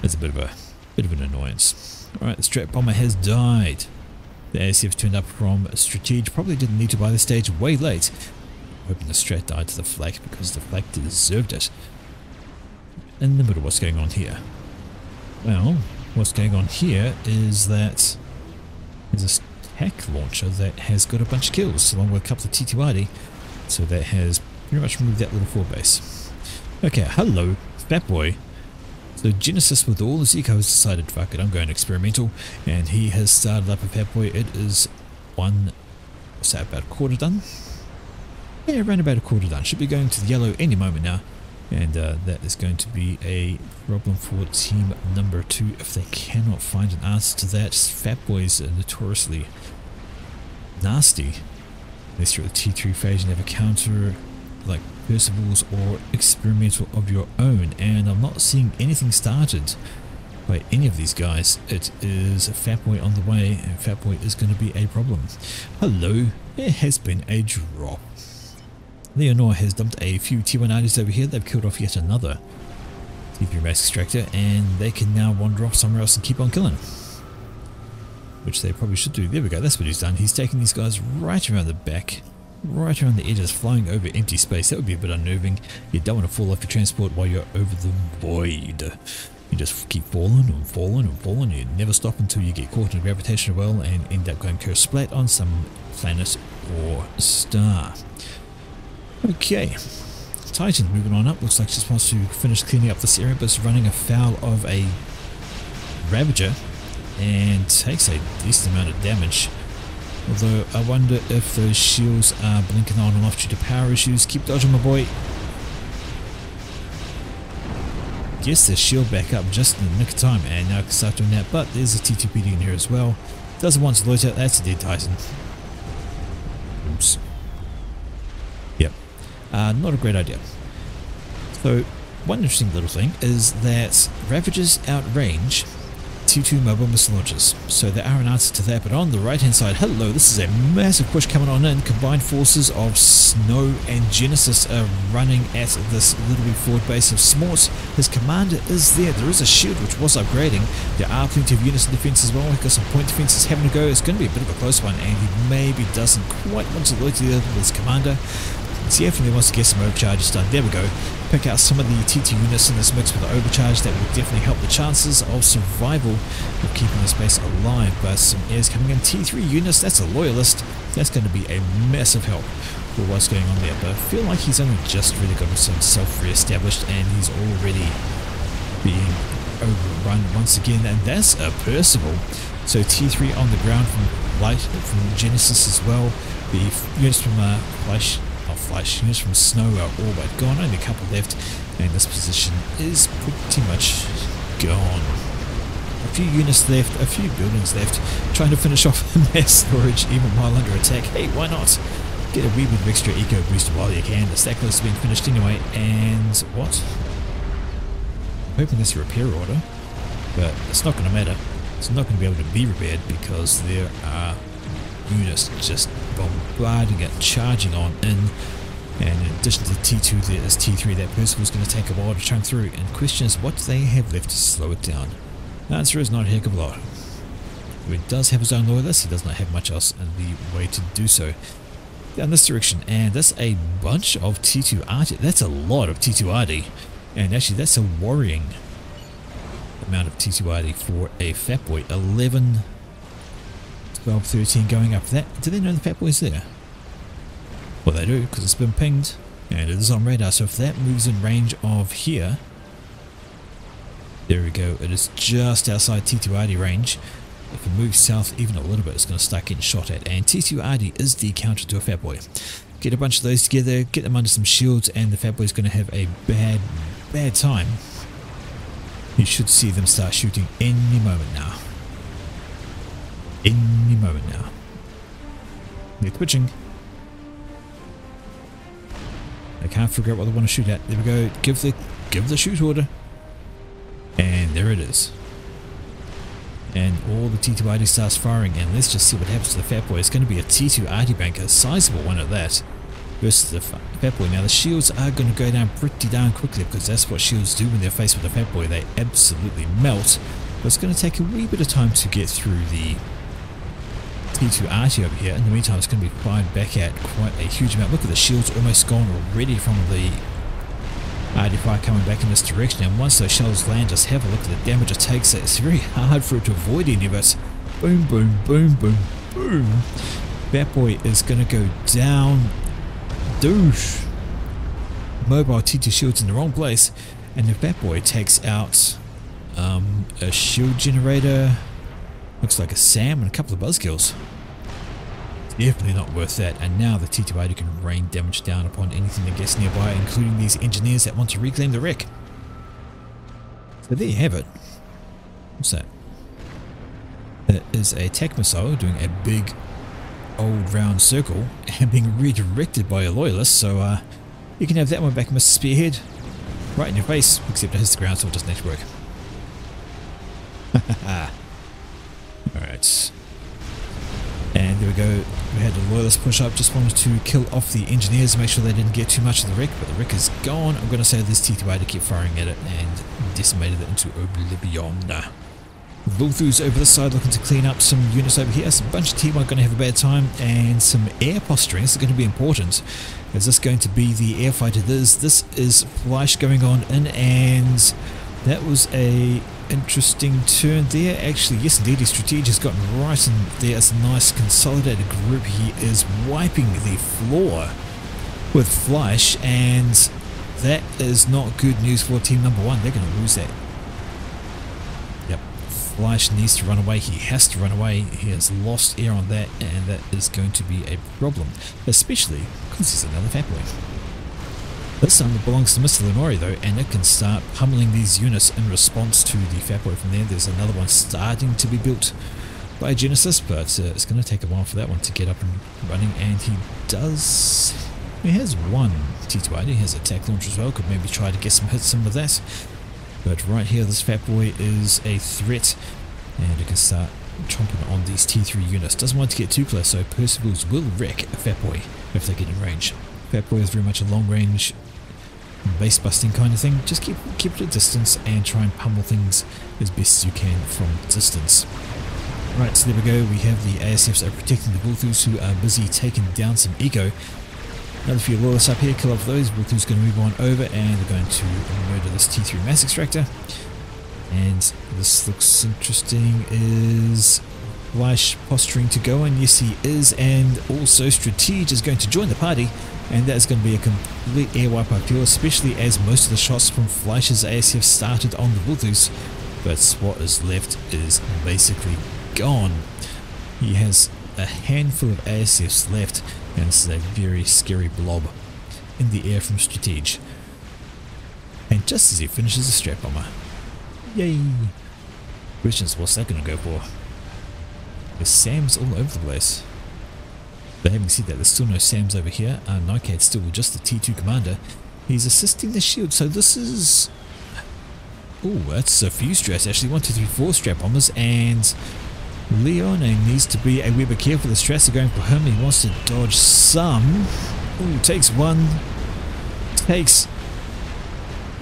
is a bit of an annoyance. Alright, the Strat bomber has died. The ASF turned up from Strategic, probably didn't need to buy the stage, way late. Hoping the Strat died to the flak because the flak deserved it. In the middle, what's going on here? Well, what's going on here is that there's a attack launcher that has got a bunch of kills along with a couple of TTYD, so that has pretty much removed that little forward base. Okay, hello, Fat Boy. So Genesis with all his eco has decided, fuck it, I'm going experimental, and he has started up a Fat Boy. It is what's that, about a quarter done? Yeah, around about a quarter done. Should be going to the yellow any moment now, and that is going to be a problem for team number 2 if they cannot find an answer to that. Fat Boys are notoriously nasty. Unless you're at the T3 phase and have a counter like Percival's or experimental of your own, and I'm not seeing anything started by any of these guys. It is a Fat Boy on the way, and Fat Boy is going to be a problem. Hello, there has been a drop. Leonore has dumped a few T190s over here. They've killed off yet another T3 mass extractor, and they can now wander off somewhere else and keep on killing, which they probably should do. There we go, that's what he's done. He's taking these guys right around the back, right around the edges, flying over empty space. That would be a bit unnerving. You don't want to fall off your transport while you're over the void. You just keep falling and falling and falling. You never stop until you get caught in a gravitational well and end up going splat on some planet or star. Okay, Titan moving on up. Looks like she just wants to finish cleaning up this area, but it's running afoul of a Ravager and takes a decent amount of damage. Although I wonder if those shields are blinking on and off due to power issues. Keep dodging, my boy. Gets the shield back up just in the nick of time, and now can start doing that. But there's a T2PD in here as well. Doesn't want to loiter. That's a dead Titan. Oops. Yep. Not a great idea. So one interesting little thing is that Ravagers outrange T2 mobile missile launchers, so there are an answer to that. But on the right hand side, hello, this is a massive push coming on in. Combined forces of Snow and Genesis are running at this little forward base of Smorts. His commander is there. There is a shield which was upgrading. There are plenty of units in defense as well. We've got some point defenses having a go. It's going to be a bit of a close one, and he maybe doesn't quite want to loiter with his commander. He definitely wants to get some overcharges done. There we go. Pick out some of the TT units in this mix with the overcharge. That will definitely help the chances of survival of keeping this base alive. But some airs coming in. T3 units, that's a loyalist. That's going to be a massive help for what's going on there. But I feel like he's only just really got himself re-established, and he's already being overrun once again. And that's a Percival. So T3 on the ground from Genesis as well. The units from units from Snow are all but gone, only a couple left, and this position is pretty much gone. A few units left, a few buildings left, trying to finish off mass storage even while under attack. Hey, why not? Get a wee bit of extra eco booster while you can. The stack list has been finished anyway, and what? I'm hoping this is a repair order, but it's not going to matter. It's not going to be able to be repaired because there are units just bombarding it, charging on in. And in addition to T2, there is T3. That Percival's going to take a while to chunk through. And the question is, what do they have left to slow it down? The answer is not a heck of a lot. He does have his own loyalists. He does not have much else in the way to do so. Down this direction, and that's a bunch of T2 arty. That's a lot of T2 arty. And actually, that's a worrying amount of T2 arty for a Fat Boy. 11, 12, 13 going up. That, do they know the Fat Boy's there? Well, they do, because it's been pinged, and it is on radar. So if that moves in range of here, there we go. It is just outside T2RD range. If it moves south even a little bit, it's going to start getting shot at. And T2RD is the counter to a Fat Boy. Get a bunch of those together, get them under some shields, and the Fat Boy is going to have a bad time. You should see them start shooting any moment now. Any moment now. They're twitching. I can't figure out what they want to shoot at. There we go. Give the shoot order. And there it is. And all the T2 RD starts firing, and let's just see what happens to the Fat Boy. It's going to be a T2 RD bank, a sizable one at that, versus the Fat Boy. Now the shields are going to go down pretty darn quickly, because that's what shields do when they're faced with the Fat Boy. They absolutely melt. But it's going to take a wee bit of time to get through the T2 RT over here. In the meantime, it's going to be fired back at quite a huge amount. Look at the shields almost gone already from the RD fire coming back in this direction. And once those shells land, just have a look at the damage it takes. It's very hard for it to avoid any of it. Boom, boom, boom, boom, boom. Fat Boy is going to go down. Douche. Mobile T2 shields in the wrong place. And the Fat Boy takes out a shield generator. Looks like a SAM and a couple of buzzkills. Definitely not worth that. And now the T280 can rain damage down upon anything that gets nearby, including these engineers that want to reclaim the wreck. So there you have it. What's that? That is a tech missile doing a big old round circle and being redirected by a loyalist. So you can have that one back, Mr. Spearhead. Right in your face, except it hits the ground, so it doesn't actually work. Alright. And there we go. We had a loyalist push up. Just wanted to kill off the engineers, make sure they didn't get too much of the wreck, but the wreck is gone. I'm going to say this T2A to keep firing at it and decimated it into oblivion. Vulthus over this side looking to clean up some units over here. So a bunch of T1 going to have a bad time, and some air posturing. This is going to be important. Is this going to be the air fighter? This is Fleisch going on in, and that was a interesting turn there. Actually, yes indeed, his strategy has gotten right in there. It's a nice consolidated group. He is wiping the floor with Fleisch, and that is not good news for team number one. They're going to lose that. Yep, Fleisch needs to run away. He has to run away. He has lost air on that, and that is going to be a problem, especially because he's another Fat Boy. This time it belongs to Mr. Lenore though, and it can start pummeling these units in response to the Fat Boy from there. There's another one starting to be built by Genesis, but it's going to take a while for that one to get up and running, and he has one T2ID, he has a attack launcher as well, could maybe try to get some hits in with that. But right here, this Fat Boy is a threat, and it can start chomping on these T3 units. Doesn't want to get too close, so Percival's will wreck a Fat Boy if they get in range. Fat Boy is very much a long range base busting kind of thing. Just keep it at distance and try and pummel things as best as you can from distance. Right, so there we go. We have the ASFs are protecting the Vulthus, who are busy taking down some eco. Another few loyalists up here, kill off those. Vulthus going to move on over, and they're going to murder this T3 mass extractor. And this looks interesting. Is Fleisch posturing to go in? Yes, he is. And also Strategic is going to join the party. And that is going to be a complete air wipe, I feel, especially as most of the shots from Fleisch's ASF started on the Vulthus. But what is left is basically gone. He has a handful of ASFs left, and this is a very scary blob in the air from Strategic. And just as he finishes the strap bomber. Yay! Questions, what's that going to go for? There's SAMs all over the place. But having said that, there's still no SAMs over here. Nightcat's still just the T2 commander. He's assisting the shield, so this is Oh, that's a few straps actually. 1, 2, 3, 4 strap bombers, and Leon needs to be a wee bit careful. The strats are going for him. He wants to dodge some. Oh, takes one. Takes.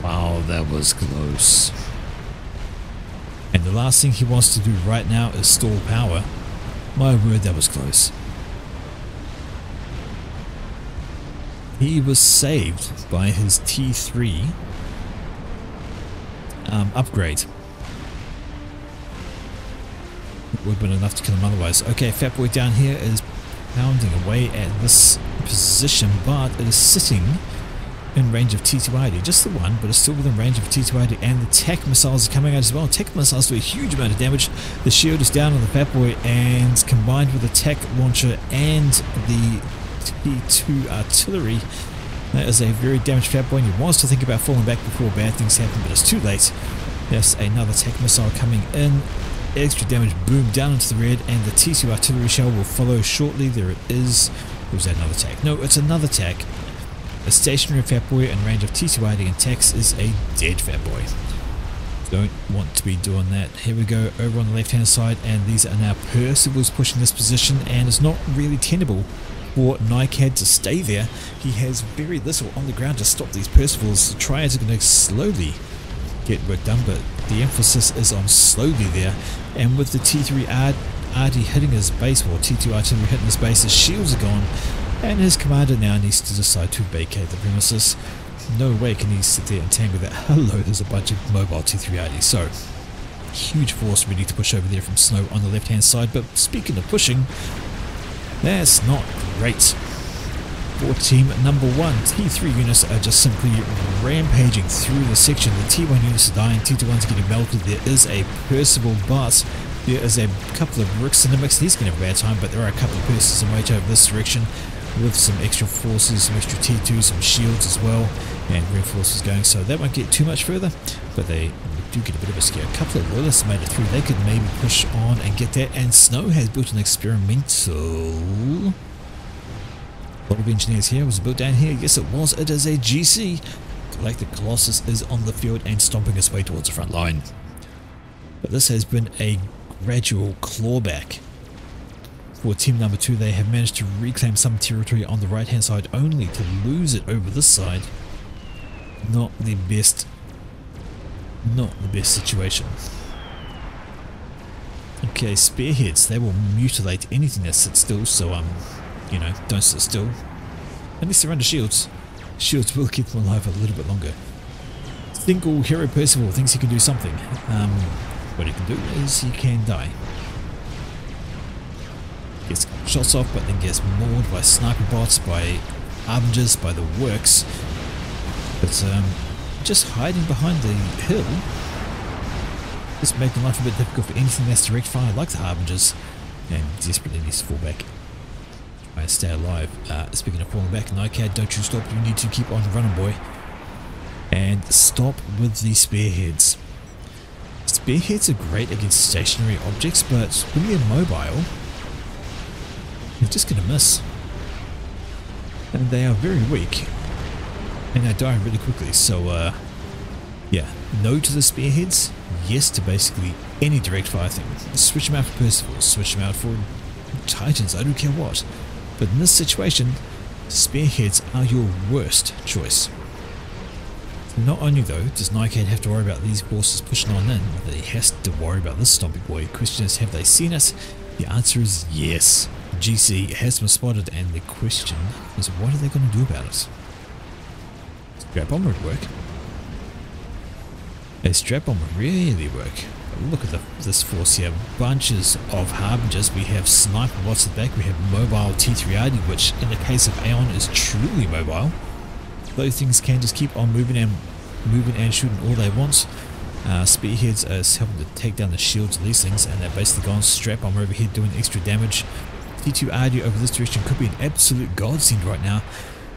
Wow, that was close. And the last thing he wants to do right now is stall power. My word, that was close. He was saved by his T3 upgrade. It would have been enough to kill him otherwise. Okay, Fat Boy down here is pounding away at this position, but it is sitting in range of T2ID. Just the one, but it's still within range of T2ID, and the tech missiles are coming out as well. Tech missiles do a huge amount of damage. The shield is down on the Fat Boy, and combined with the tech launcher and the T2 artillery, that is a very damaged Fat Boy, and he wants to think about falling back before bad things happen, but it's too late. There's another tech missile coming in. Extra damage, boom, down into the red, and the T2 artillery shell will follow shortly. There it is. Or was that another tech? No, it's another tech. A stationary Fat Boy in range of T2ID and techs is a dead Fat Boy. Don't want to be doing that. Here we go, over on the left hand side, and these are now Percival's pushing this position, and it's not really tenable for Nycad to stay there. He has very little on the ground to stop these Percivals. The Triads are going to slowly get work done, but the emphasis is on slowly there. And with the T3 RD hitting his base, or T2 artillery hitting his base, his shields are gone, and his commander now needs to decide to vacate the premises. No way can he sit there and tangle that. Hello, there's a bunch of mobile T3 RD. So, huge force ready to push over there from Snow on the left hand side. But speaking of pushing, that's not great. For team number 1, T3 units are just simply rampaging through the section. The T1 units are dying, T2's getting melted. There is a Percival, but there is a couple of bricks in the mix. He's going to have a bad time, but there are a couple of persons in wait over this direction with some extra forces, some extra T2, some shields as well, and reinforcements going, so that won't get too much further, but they do get a bit of a scare. A couple of loyalists made it through. They could maybe push on and get that, and Snow has built an experimental. A lot of engineers here. Was it built down here? Yes, it was. It is a GC. Galactic Colossus is on the field and stomping his way towards the front line. But this has been a gradual clawback. For team number 2, they have managed to reclaim some territory on the right hand side, only to lose it over this side. Not the best situation. Okay, spearheads, they will mutilate anything that sits still, so you know, don't sit still. Unless they're under shields. Shields will keep them alive a little bit longer. Single hero Percival thinks he can do something. What he can do is he can die. Gets shots off, but then gets mauled by sniper bots, by harbingers, by the works. But just hiding behind the hill, just making life a bit difficult for anything that's direct fire, like the harbingers, and desperately needs to fall back. Try and stay alive. Speaking of falling back, Nycad, don't you stop, you need to keep on running, boy. And stop with the spearheads. Spearheads are great against stationary objects, but when they're mobile, you're just going to miss. And they are very weak. And they die really quickly. So, yeah. No to the spearheads. Yes to basically any direct fire thing. Switch them out for Percival. Switch them out for Titans. I don't care what. But in this situation, spearheads are your worst choice. Not only though does Nycad have to worry about these forces pushing on in, but he has to worry about this stomping boy. Question is, have they seen us? The answer is yes. GC has been spotted, and the question is, what are they going to do about it? Strap bomber would work. A strap bomber really work. But look at this force here. Bunches of harbingers. We have sniper bots at the back. We have mobile T3RD, which in the case of Aeon is truly mobile. Those things can just keep on moving and shooting all they want. Spearheads are helping to take down the shields of these things, and they're basically gone. Strap bomber over here doing extra damage. T2RD over this direction could be an absolute godsend right now.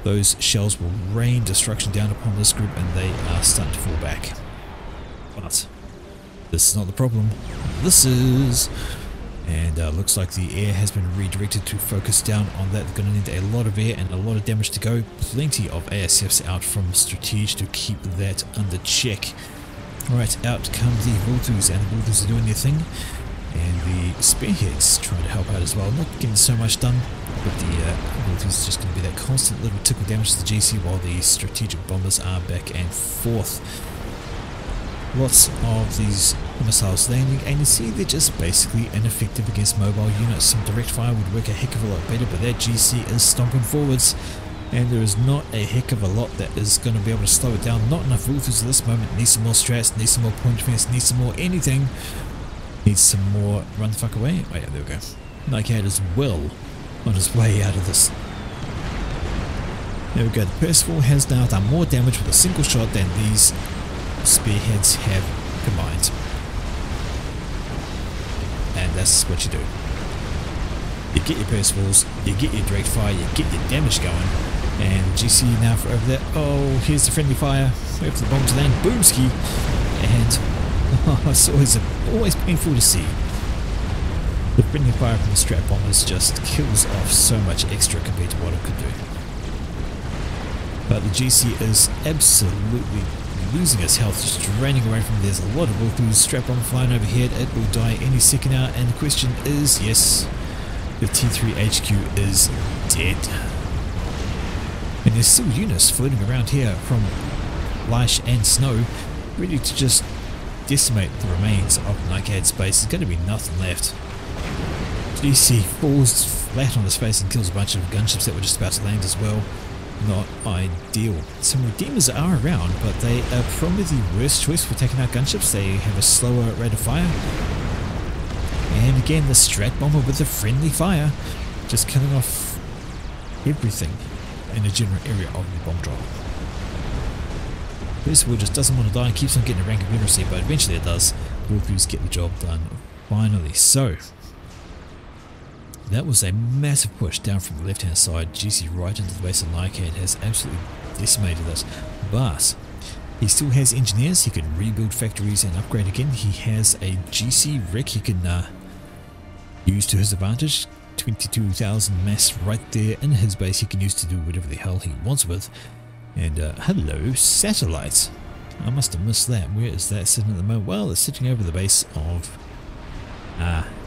Those shells will rain destruction down upon this group, and they are starting to fall back. But this is not the problem. This is... And looks like the air has been redirected to focus down on that. They're going to need a lot of air and a lot of damage to go. Plenty of ASFs out from Strategic to keep that under check. Right, out come the Vultus, and the Vultus are doing their thing. And the Spearheads trying to help out as well. Not getting so much done, but the Vultus is just going to be that constant little tickle damage to the GC while the strategic bombers are back and forth. Lots of these missiles landing, and you see they're just basically ineffective against mobile units. Some direct fire would work a heck of a lot better, but that GC is stomping forwards, and there is not a heck of a lot that is going to be able to slow it down. Not enough Vultus at this moment. Need some more strats, need some more point defense, need some more anything. Needs some more run the fuck away. Oh yeah, there we go. Nightcat is well on his way out of this. There we go. The Percival has now done more damage with a single shot than these Spearheads have combined. And that's what you do. You get your Percivals, you get your direct fire, you get your damage going. And GC now for over there. Oh, here's the friendly fire. Wait for the bomb to land. Boomski. And oh, it's always painful to see. The friendly fire from the strap bombers just kills off so much extra compared to what it could do. But the GC is absolutely losing its health, just draining away from. There's a lot of Vultus. Strap bomb flying overhead. It will die any second now. And the question is, yes, the T3 HQ is dead. And there's still units floating around here from Lash and Snow, ready to just decimate the remains of Nightcat's base. There's going to be nothing left. GC falls flat on his face and kills a bunch of gunships that were just about to land as well. Not ideal. Some Redeemers are around, but they are probably the worst choice for taking out gunships. They have a slower rate of fire. And again, the Strat Bomber with the friendly fire, just killing off everything in the general area of the bomb drop. Percival just doesn't want to die and keeps on getting a rank of literacy, but eventually it does. Vultus get the job done finally. So that was a massive push down from the left hand side. GC right into the base of Nightcat has absolutely decimated us, but he still has engineers. He can rebuild factories and upgrade again. He has a GC wreck he can use to his advantage. 22,000 mass right there in his base he can use to do whatever the hell he wants with. And hello, satellites. I must have missed that. Where is that sitting at the moment? Well, it's sitting over the base of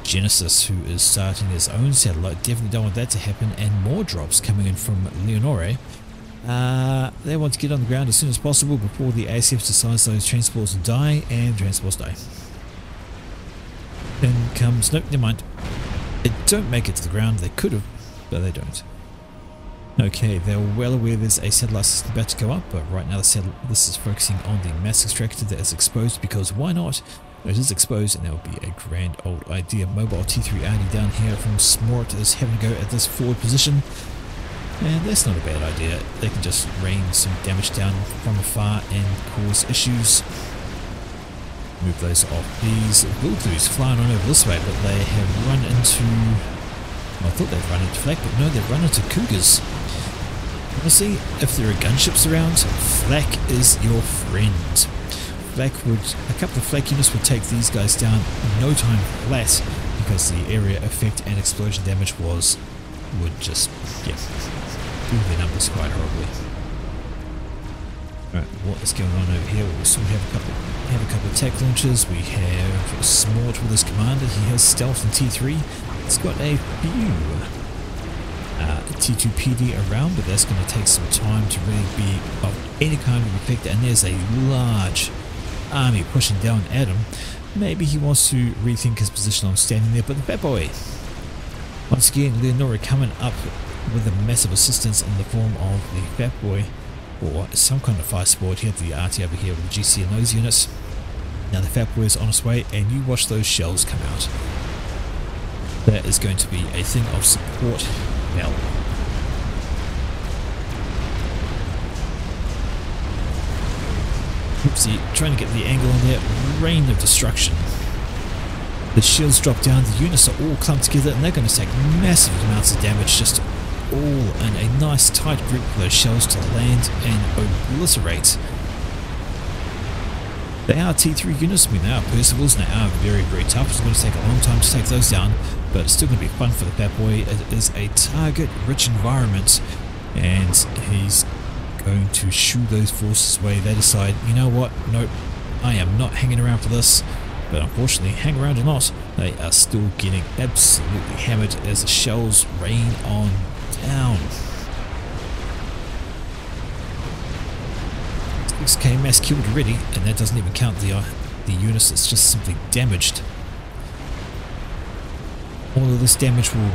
Genesis, who is starting his own satellite. Definitely don't want that to happen. And more drops coming in from Leonore. They want to get on the ground as soon as possible before the ASF decides those transports die, and transports die. Then comes, nope, never mind. They don't make it to the ground. They could have, but they don't. Okay, they're well aware there's a satellite system about to go up, but right now this is focusing on the mass extractor that is exposed, because why not? It is exposed, and that would be a grand old idea. Mobile T3 Audi down here from Smort is having a go at this forward position, and that's not a bad idea. They can just rain some damage down from afar and cause issues. Move those off. These Vultus flying on over this way, but they have run into... I thought they'd run into flak, but no, they've run into cougars. Honestly, if there are gunships around, flak is your friend. A couple of flak units would take these guys down in no time flat, because the area effect and explosion damage would just, yeah, do their numbers quite horribly. Alright, what is going on over here? We still have a couple of tech launchers. We have Smort with his commander. He has stealth and T3. It's got a few T2 PD around, but that's going to take some time to really be of any kind of effect. And there's a large army pushing down at him. Maybe he wants to rethink his position on standing there, but the Fat Boy, once again, Leonora coming up with a massive assistance in the form of the Fat Boy, or some kind of fire support. Here, the RT over here with the GC and those units. Now the Fat Boy is on its way, and you watch those shells come out. That is going to be a thing of support hell. Oopsie, trying to get the angle on there. Rain of destruction. The shields drop down, the units are all clumped together, and they're going to take massive amounts of damage, just all in a nice tight group for those shells to land and obliterate. They are T3 units, I mean they are Percivals, and they are very, very tough. It's going to take a long time to take those down, but it's still going to be fun for the Fat Boy. It is a target-rich environment, and he's going to shoo those forces away. They decide, you know what, nope, I am not hanging around for this. But unfortunately, hang around or not, they are still getting absolutely hammered as the shells rain on down. 6k mass killed already, and that doesn't even count the units that's just simply damaged. All of this damage will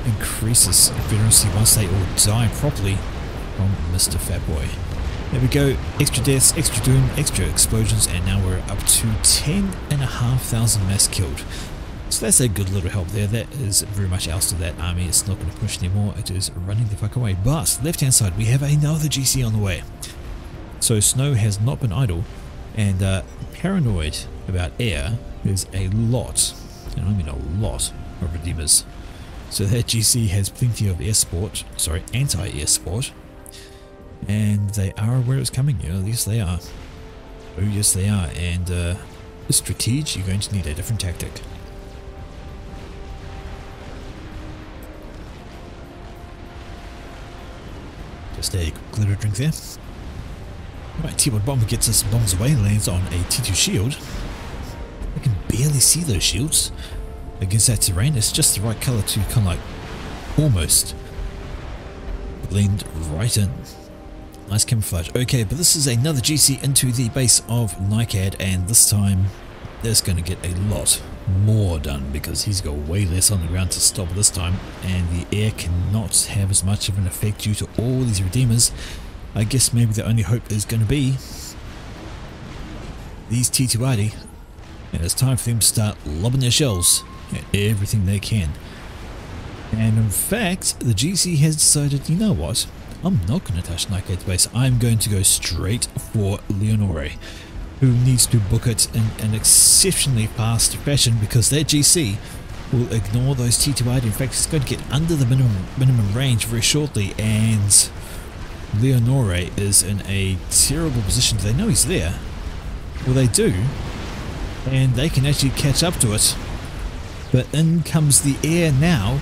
increase as vigorously once they all die properly from Mr. Fatboy. There we go, extra deaths, extra doom, extra explosions, and now we're up to 10,500 mass killed. So that's a good little help there. That is very much ousted that army. It's not going to push anymore. It is running the fuck away. But left hand side, we have another GC on the way. So Snow has not been idle, and paranoid about air. There's a lot, and I mean a lot, of Redeemers. So that GC has plenty of anti-air support. And they are aware it's coming, yes they are. Oh yes they are, and Strategic, you're going to need a different tactic. Just a quick little drink there. Right, T1 bomber gets us bombs away, lands on a T2 shield. I can barely see those shields against that terrain. It's just the right colour to kind of like almost blend right in. Nice camouflage. Okay, but this is another GC into the base of Nykad, and this time there's going to get a lot more done because he's got way less on the ground to stop this time, and the air cannot have as much of an effect due to all these Redeemers. I guess maybe the only hope is going to be these T2RD, and it's time for them to start lobbing their shells at everything they can. And in fact, the GC has decided, you know what? I'm not going to touch Nykad's base. I'm going to go straight for Leonore, who needs to book it in an exceptionally fast fashion because that GC will ignore those T2RD. In fact, it's going to get under the minimum range very shortly, and Leonore is in a terrible position. They know he's there. Well, they do, and they can actually catch up to it. But in comes the air now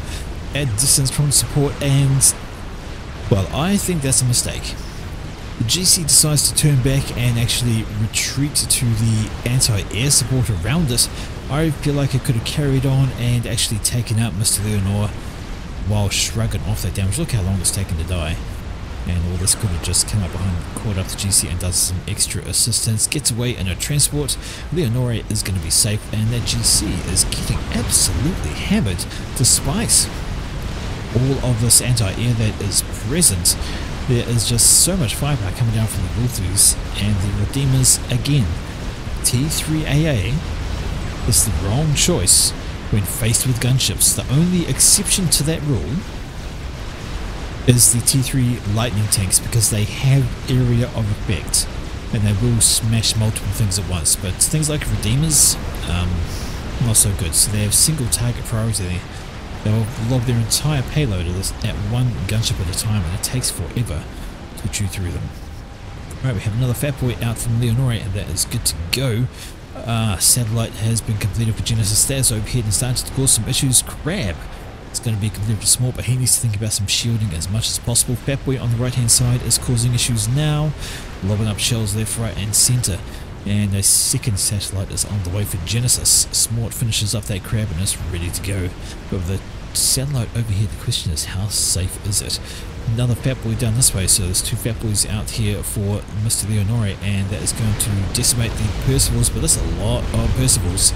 at distance from support, and well, I think that's a mistake. The GC decides to turn back and actually retreat to the anti-air support around it. I feel like it could have carried on and actually taken out Mr. Leonore while shrugging off that damage. Look how long it's taken to die. And all this could have just come up behind, caught up the GC and does some extra assistance, gets away in a transport. Leonore is going to be safe, and that GC is getting absolutely hammered despite all of this anti-air that is present. There is just so much firepower coming down from the Vulthus, and the Redeemers again. T3AA is the wrong choice when faced with gunships. The only exception to that rule is the T3 lightning tanks, because they have area of effect and they will smash multiple things at once, but things like Redeemers, not so good. So they have single target priority. They'll lob their entire payload at one gunship at a time, and it takes forever to chew through them. Right, we have another Fatboy out from Leonore, and that is good to go. Satellite has been completed for Genesis. That's overhead and started to cause some issues. Crab, it's going to be completely small, but he needs to think about some shielding as much as possible. Fatboy on the right hand side is causing issues now, lobbing up shells left, right and centre. And a second satellite is on the way for Genesis. Smort finishes up that crab and is ready to go. But with the satellite over here, the question is, how safe is it? Another Fatboy down this way, so there's two Fatboys out here for Mr. Leonore, and that is going to decimate the Percivals, but that's a lot of Percivals.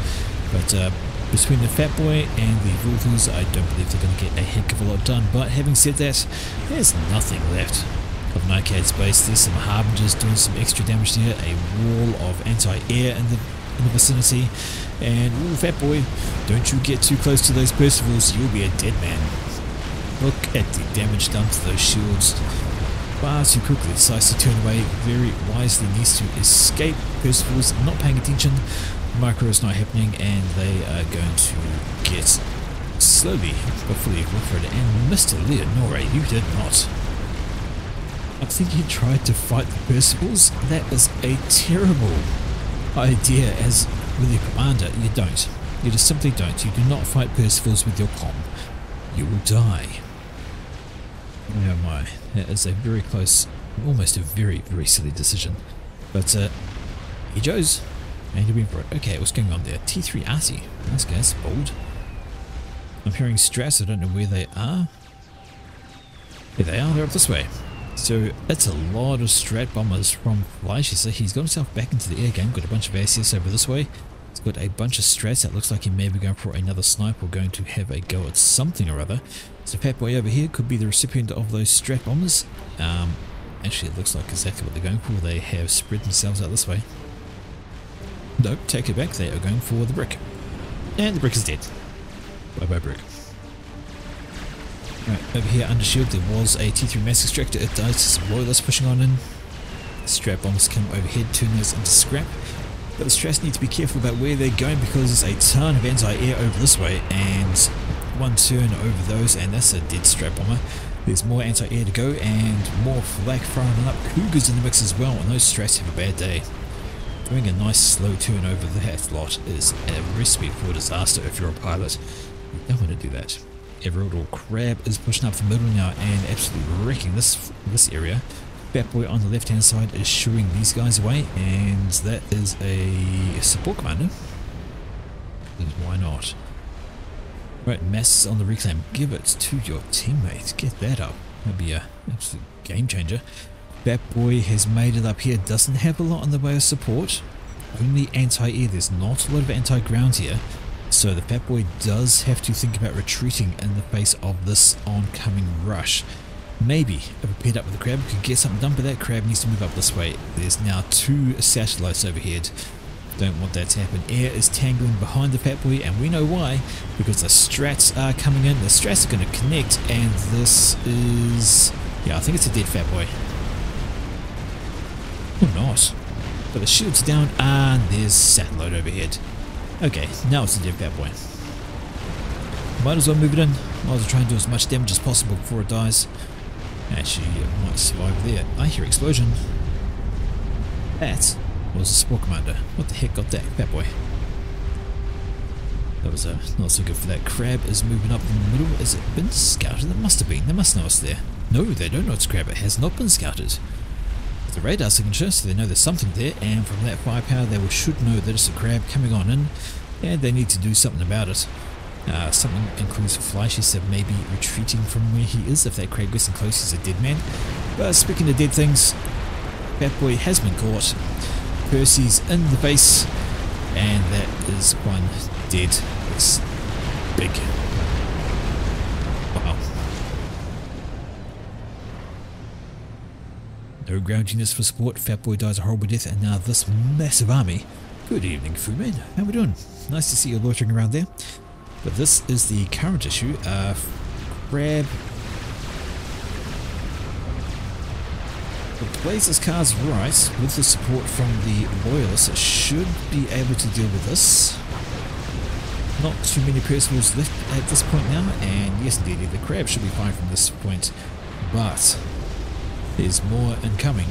But between the Fatboy and the Vulthus, I don't believe they're going to get a heck of a lot done. But having said that, there's nothing left of Nykad's base. There's some Harbingers doing some extra damage there, a wall of anti-air in the vicinity, and ooh, Fatboy, don't you get too close to those Percivals, you'll be a dead man. Look at the damage done to those shields. Far too quickly, decides to turn away, very wisely needs to escape. Percivals not paying attention, micro is not happening, and they are going to get slowly but fully evaporated. And Mr. Leonore, you did not. I think you tried to fight the Percivals. That is a terrible idea as with your commander. You don't. You just simply don't. You do not fight Percivals with your comm. You will die. Oh my, that is a very close, almost a very, very silly decision. But he goes. And you're for it. Okay, what's going on there? T3 Arty. Nice guys, bold. I'm hearing stress, I don't know where they are. There they are, they're up this way. So it's a lot of strat bombers from Fleisch. So he's got himself back into the air game, got a bunch of ACS over this way. He's got a bunch of strats that looks like he may be going for another snipe or going to have a go at something or other. So Fat Boy over here could be the recipient of those strat bombers. Actually it looks like exactly what they're going for. They have spread themselves out this way. Nope, take it back, they are going for the brick. And the brick is dead. Bye bye brick. Right, over here under shield there was a T3 mass extractor. It dies to some loyalists pushing on in. Strat bombs come overhead, turn those into scrap. But the strats need to be careful about where they're going because there's a ton of anti-air over this way and one turn over those and that's a dead strat bomber. There's more anti-air to go and more flak firing up. Cougars in the mix as well and those strats have a bad day. Doing a nice slow turn over that lot is a recipe for disaster if you're a pilot. You don't want to do that. Every little crab is pushing up the middle now and absolutely wrecking this area. Fat Boy on the left hand side is shooing these guys away and that is a support commander. Why not? Right, masses on the reclaim. Give it to your teammates. Get that up. That'd be a absolute game changer. Fat Boy has made it up here. Doesn't have a lot in the way of support. Only anti-air. There's not a lot of anti-ground here. So the Fat Boy does have to think about retreating in the face of this oncoming rush. Maybe if we paired up with the crab we could get something done, but that crab needs to move up this way. There's now 2 satellites overhead. Don't want that to happen. Air is tangling behind the Fat Boy and we know why. Because the strats are coming in. The strats are going to connect and this is... yeah, I think it's a dead Fat Boy. Or not. But the shield's down and there's satellite overhead. Okay, now it's a dead Fat Boy. Might as well move it in. Might as well try and do as much damage as possible before it dies. Actually, it might survive there. I hear explosion. That was a support commander. What the heck got that Fat Boy? That was not so good for that. Crab is moving up in the middle. Has it been scouted? It must have been. They must know it's there. No, they don't know it's crab. It has not been scouted. The radar signature, so they know there's something there, and from that firepower they should know that it's a crab coming on in, and they need to do something about it. Something includes Fleisch said maybe retreating from where he is. If that crab gets in close, he's a dead man. But speaking of dead things, Fat Boy has been caught. Percy's in the base, and that is one dead. It's big. Wow. No ground genius for support. Fat Boy dies a horrible death, and now this massive army. Good evening, Fuman. How we doing? Nice to see you loitering around there. But this is the current issue. Crab. If plays his cards right, with the support from the Loyalists, should be able to deal with this. Not too many Percivals left at this point now, and yes indeed, the crab should be fine from this point, but there's more incoming,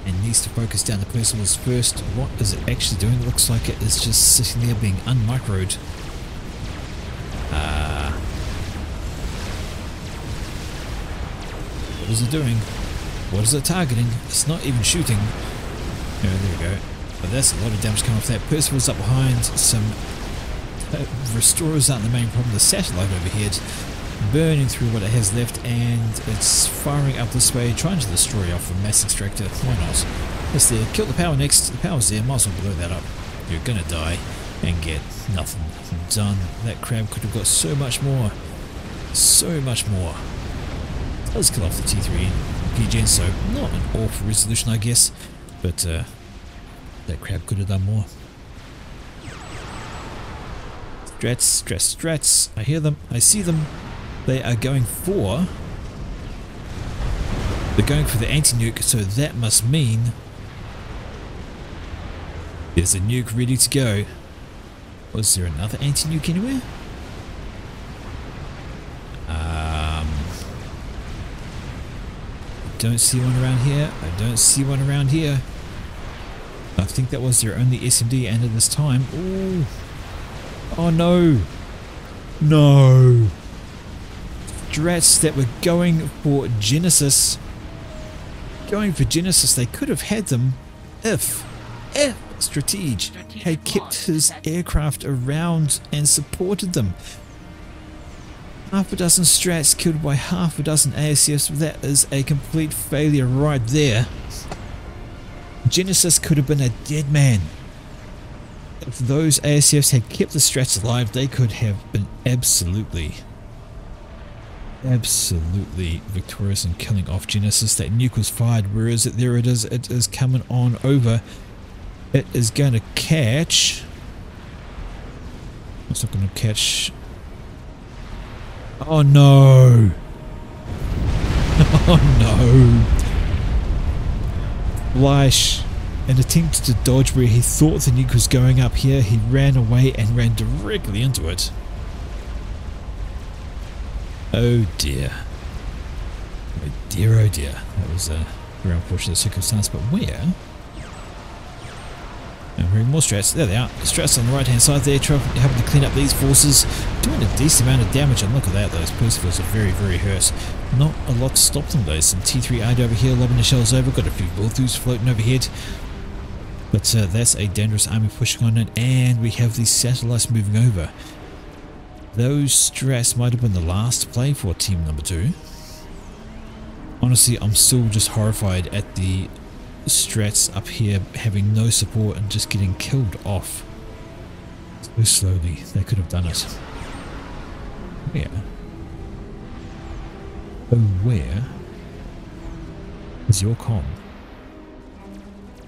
and needs to focus down the Percivals first. What is it actually doing? It looks like it is just sitting there being unmicroed. What is it doing? What is it targeting? It's not even shooting. Oh, there we go. But that's a lot of damage coming off that. Percival's up behind. Some restorers aren't the main problem. The satellite overhead burning through what it has left, and it's firing up this way, trying to destroy off the mass extractor. Why not? It's there. Kill the power next. The power's there. Might as well blow that up. You're gonna die and get nothing done. That crab could have got so much more. So much more. Let's kill off the T3 PGN, so not an awful resolution I guess, but that crab could have done more. Strats, I hear them, I see them. They are going for... they're going for the anti-nuke, so that must mean there's a nuke ready to go. Was there another anti-nuke anywhere? Don't see one around here. I don't see one around here. I think that was their only SMD, and at this time... ooh. Oh no! No! Strats that were going for Genesis. Going for Genesis, they could have had them if if Stratege had kept his aircraft around and supported them. Half a dozen strats killed by half a dozen ASFs, that is a complete failure right there. Genesis could have been a dead man. If those ASFs had kept the strats alive, they could have been absolutely victorious in killing off Genesis. That nuke was fired. Where is it? There it is. It is coming on over. It is going to catch. It's not going to catch. Oh no. Oh no. Flash, and attempted to dodge where he thought the nuke was going up here. He ran away and ran directly into it. Oh dear. Oh dear, oh dear. That was a very unfortunate circumstance, but where? I'm hearing more strats. There they are. The strats on the right hand side there, helping to clean up these forces, doing a decent amount of damage, and look at that, those Percivals are very, very hurt. Not a lot to stop them though. Some T3 over here, lobbing the shells over, got a few bullthrows floating overhead. But that's a dangerous army pushing on it, and we have these satellites moving over. Those strats might have been the last play for team number 2. Honestly, I'm still just horrified at the strats up here having no support and just getting killed off so slowly. They could have done it. Where? Oh, where is your comm?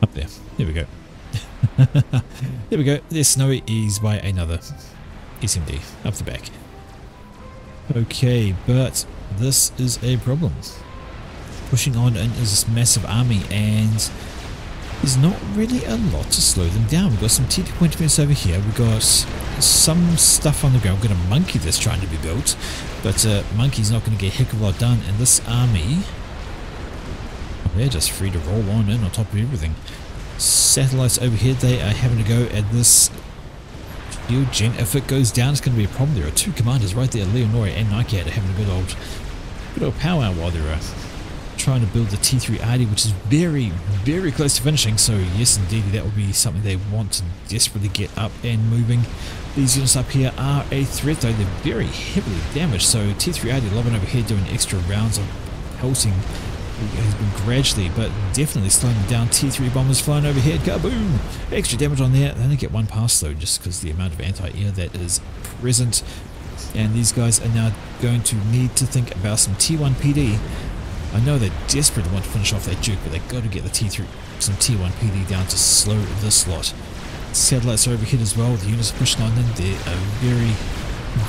Up there. There we go. There we go. There's Snowy eased by another SMD up the back. Okay, but this is a problem. Pushing on in is this massive army, and there's not really a lot to slow them down. We've got some TT point defense over here. We've got some stuff on the ground. We've got a monkey that's trying to be built, but monkey's not going to get a heck of a lot done. And this army, they're just free to roll on in on top of everything. Satellites over here, they are having to go at this shield gen. If it goes down, it's going to be a problem. There are 2 commanders right there, Leonore and Nikead, are having a good old powwow while they're trying to build the T3RD, which is very, very close to finishing. So yes, indeed, that will be something they want to desperately get up and moving. These units up here are a threat, though they're very heavily damaged. So T3RD lobbing over here, doing extra rounds of pulsing, has been gradually but definitely slowing them down. T3 bombers flying overhead, kaboom! Extra damage on there. They only get 1 pass though, just because the amount of anti-air that is present. And these guys are now going to need to think about some T1 PD. I know they desperately want to finish off that Duke, but they've got to get the some T1 PD down to slow this lot. Satellites are overhead as well. The units are pushing on in. They're very,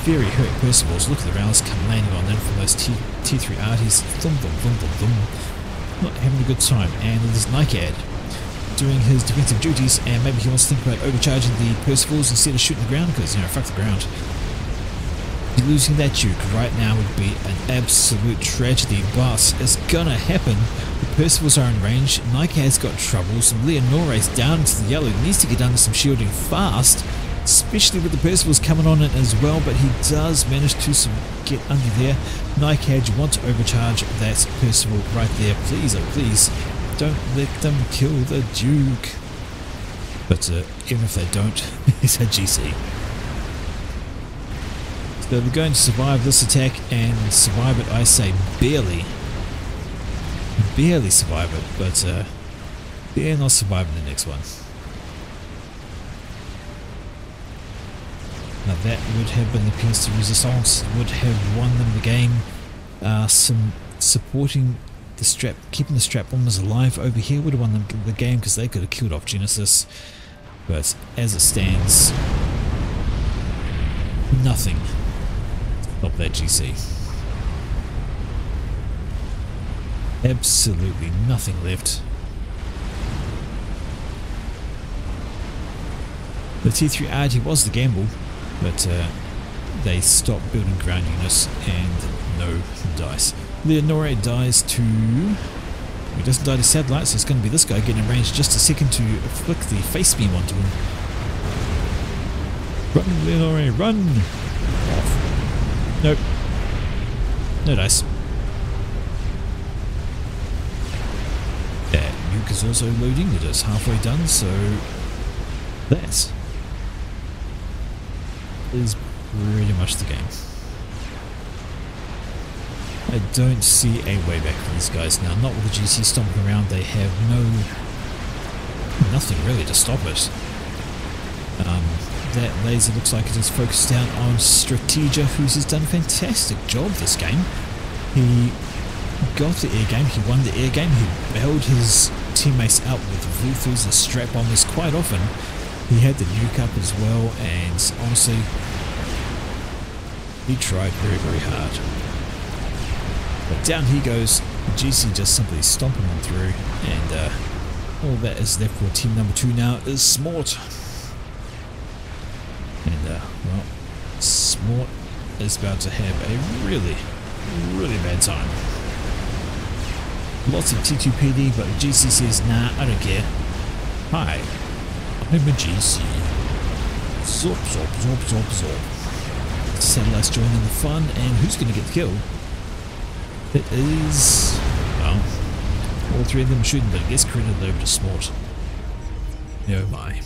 very hurt Percivals. Look at the rounds come landing on them from those T3 arties. Thum, thum, thum, thum, thum. Not having a good time. And there's Nikead doing his defensive duties, and maybe he wants to think about overcharging the Percivals instead of shooting the ground, because, you know, fuck the ground. Losing that Duke right now would be an absolute tragedy, but it's gonna happen. The Percivals are in range. Nikead's got troubles. Leonore's down into the yellow. He needs to get under some shielding fast, especially with the Percivals coming on it as well, but he does manage to get under there. Nikead, you want to overcharge that Percival right there. Please, oh please, don't let them kill the Duke. But even if they don't, it's a GC. So they're going to survive this attack, and survive it, I say, barely. Barely survive it, but they're not surviving the next one. Now that would have been the piece de resistance, would have won them the game. Some supporting the strap, keeping the strap bombers alive over here would have won them the game, because they could have killed off Genesis. But as it stands, nothing. Stop that GC. Absolutely nothing left. The T3RT was the gamble, but they stopped building ground units, and no dice. Leonore dies to... He doesn't die to satellite, so it's going to be this guy getting in range just a second to flick the face beam onto him. Run, Leonore, run! Off. Nope. No dice. That Nuke is also loading. It is halfway done, so that is pretty much the game. I don't see a way back for these guys now. Not with the GC stomping around. They have nothing really to stop it. That laser looks like it is focused down on Strategia, who's done a fantastic job this game. He got the air game, he won the air game, he bailed his teammates out with Vufus and strap bombers quite often. He had the nuke up as well, and honestly, he tried very, very hard. But down he goes, GC just simply stomping on through, and all that is left for team number 2 now is Smort. And well, Smort is about to have a really, really bad time. Lots of T2PD, but GC says, nah, I don't care. Hi, I'm a GC. Zop, zop, zop, zop, zop. Satellites joining the fun, and who's going to get the kill? It is, well, all 3 of them shooting, but it gets credited over to Smort. Oh my.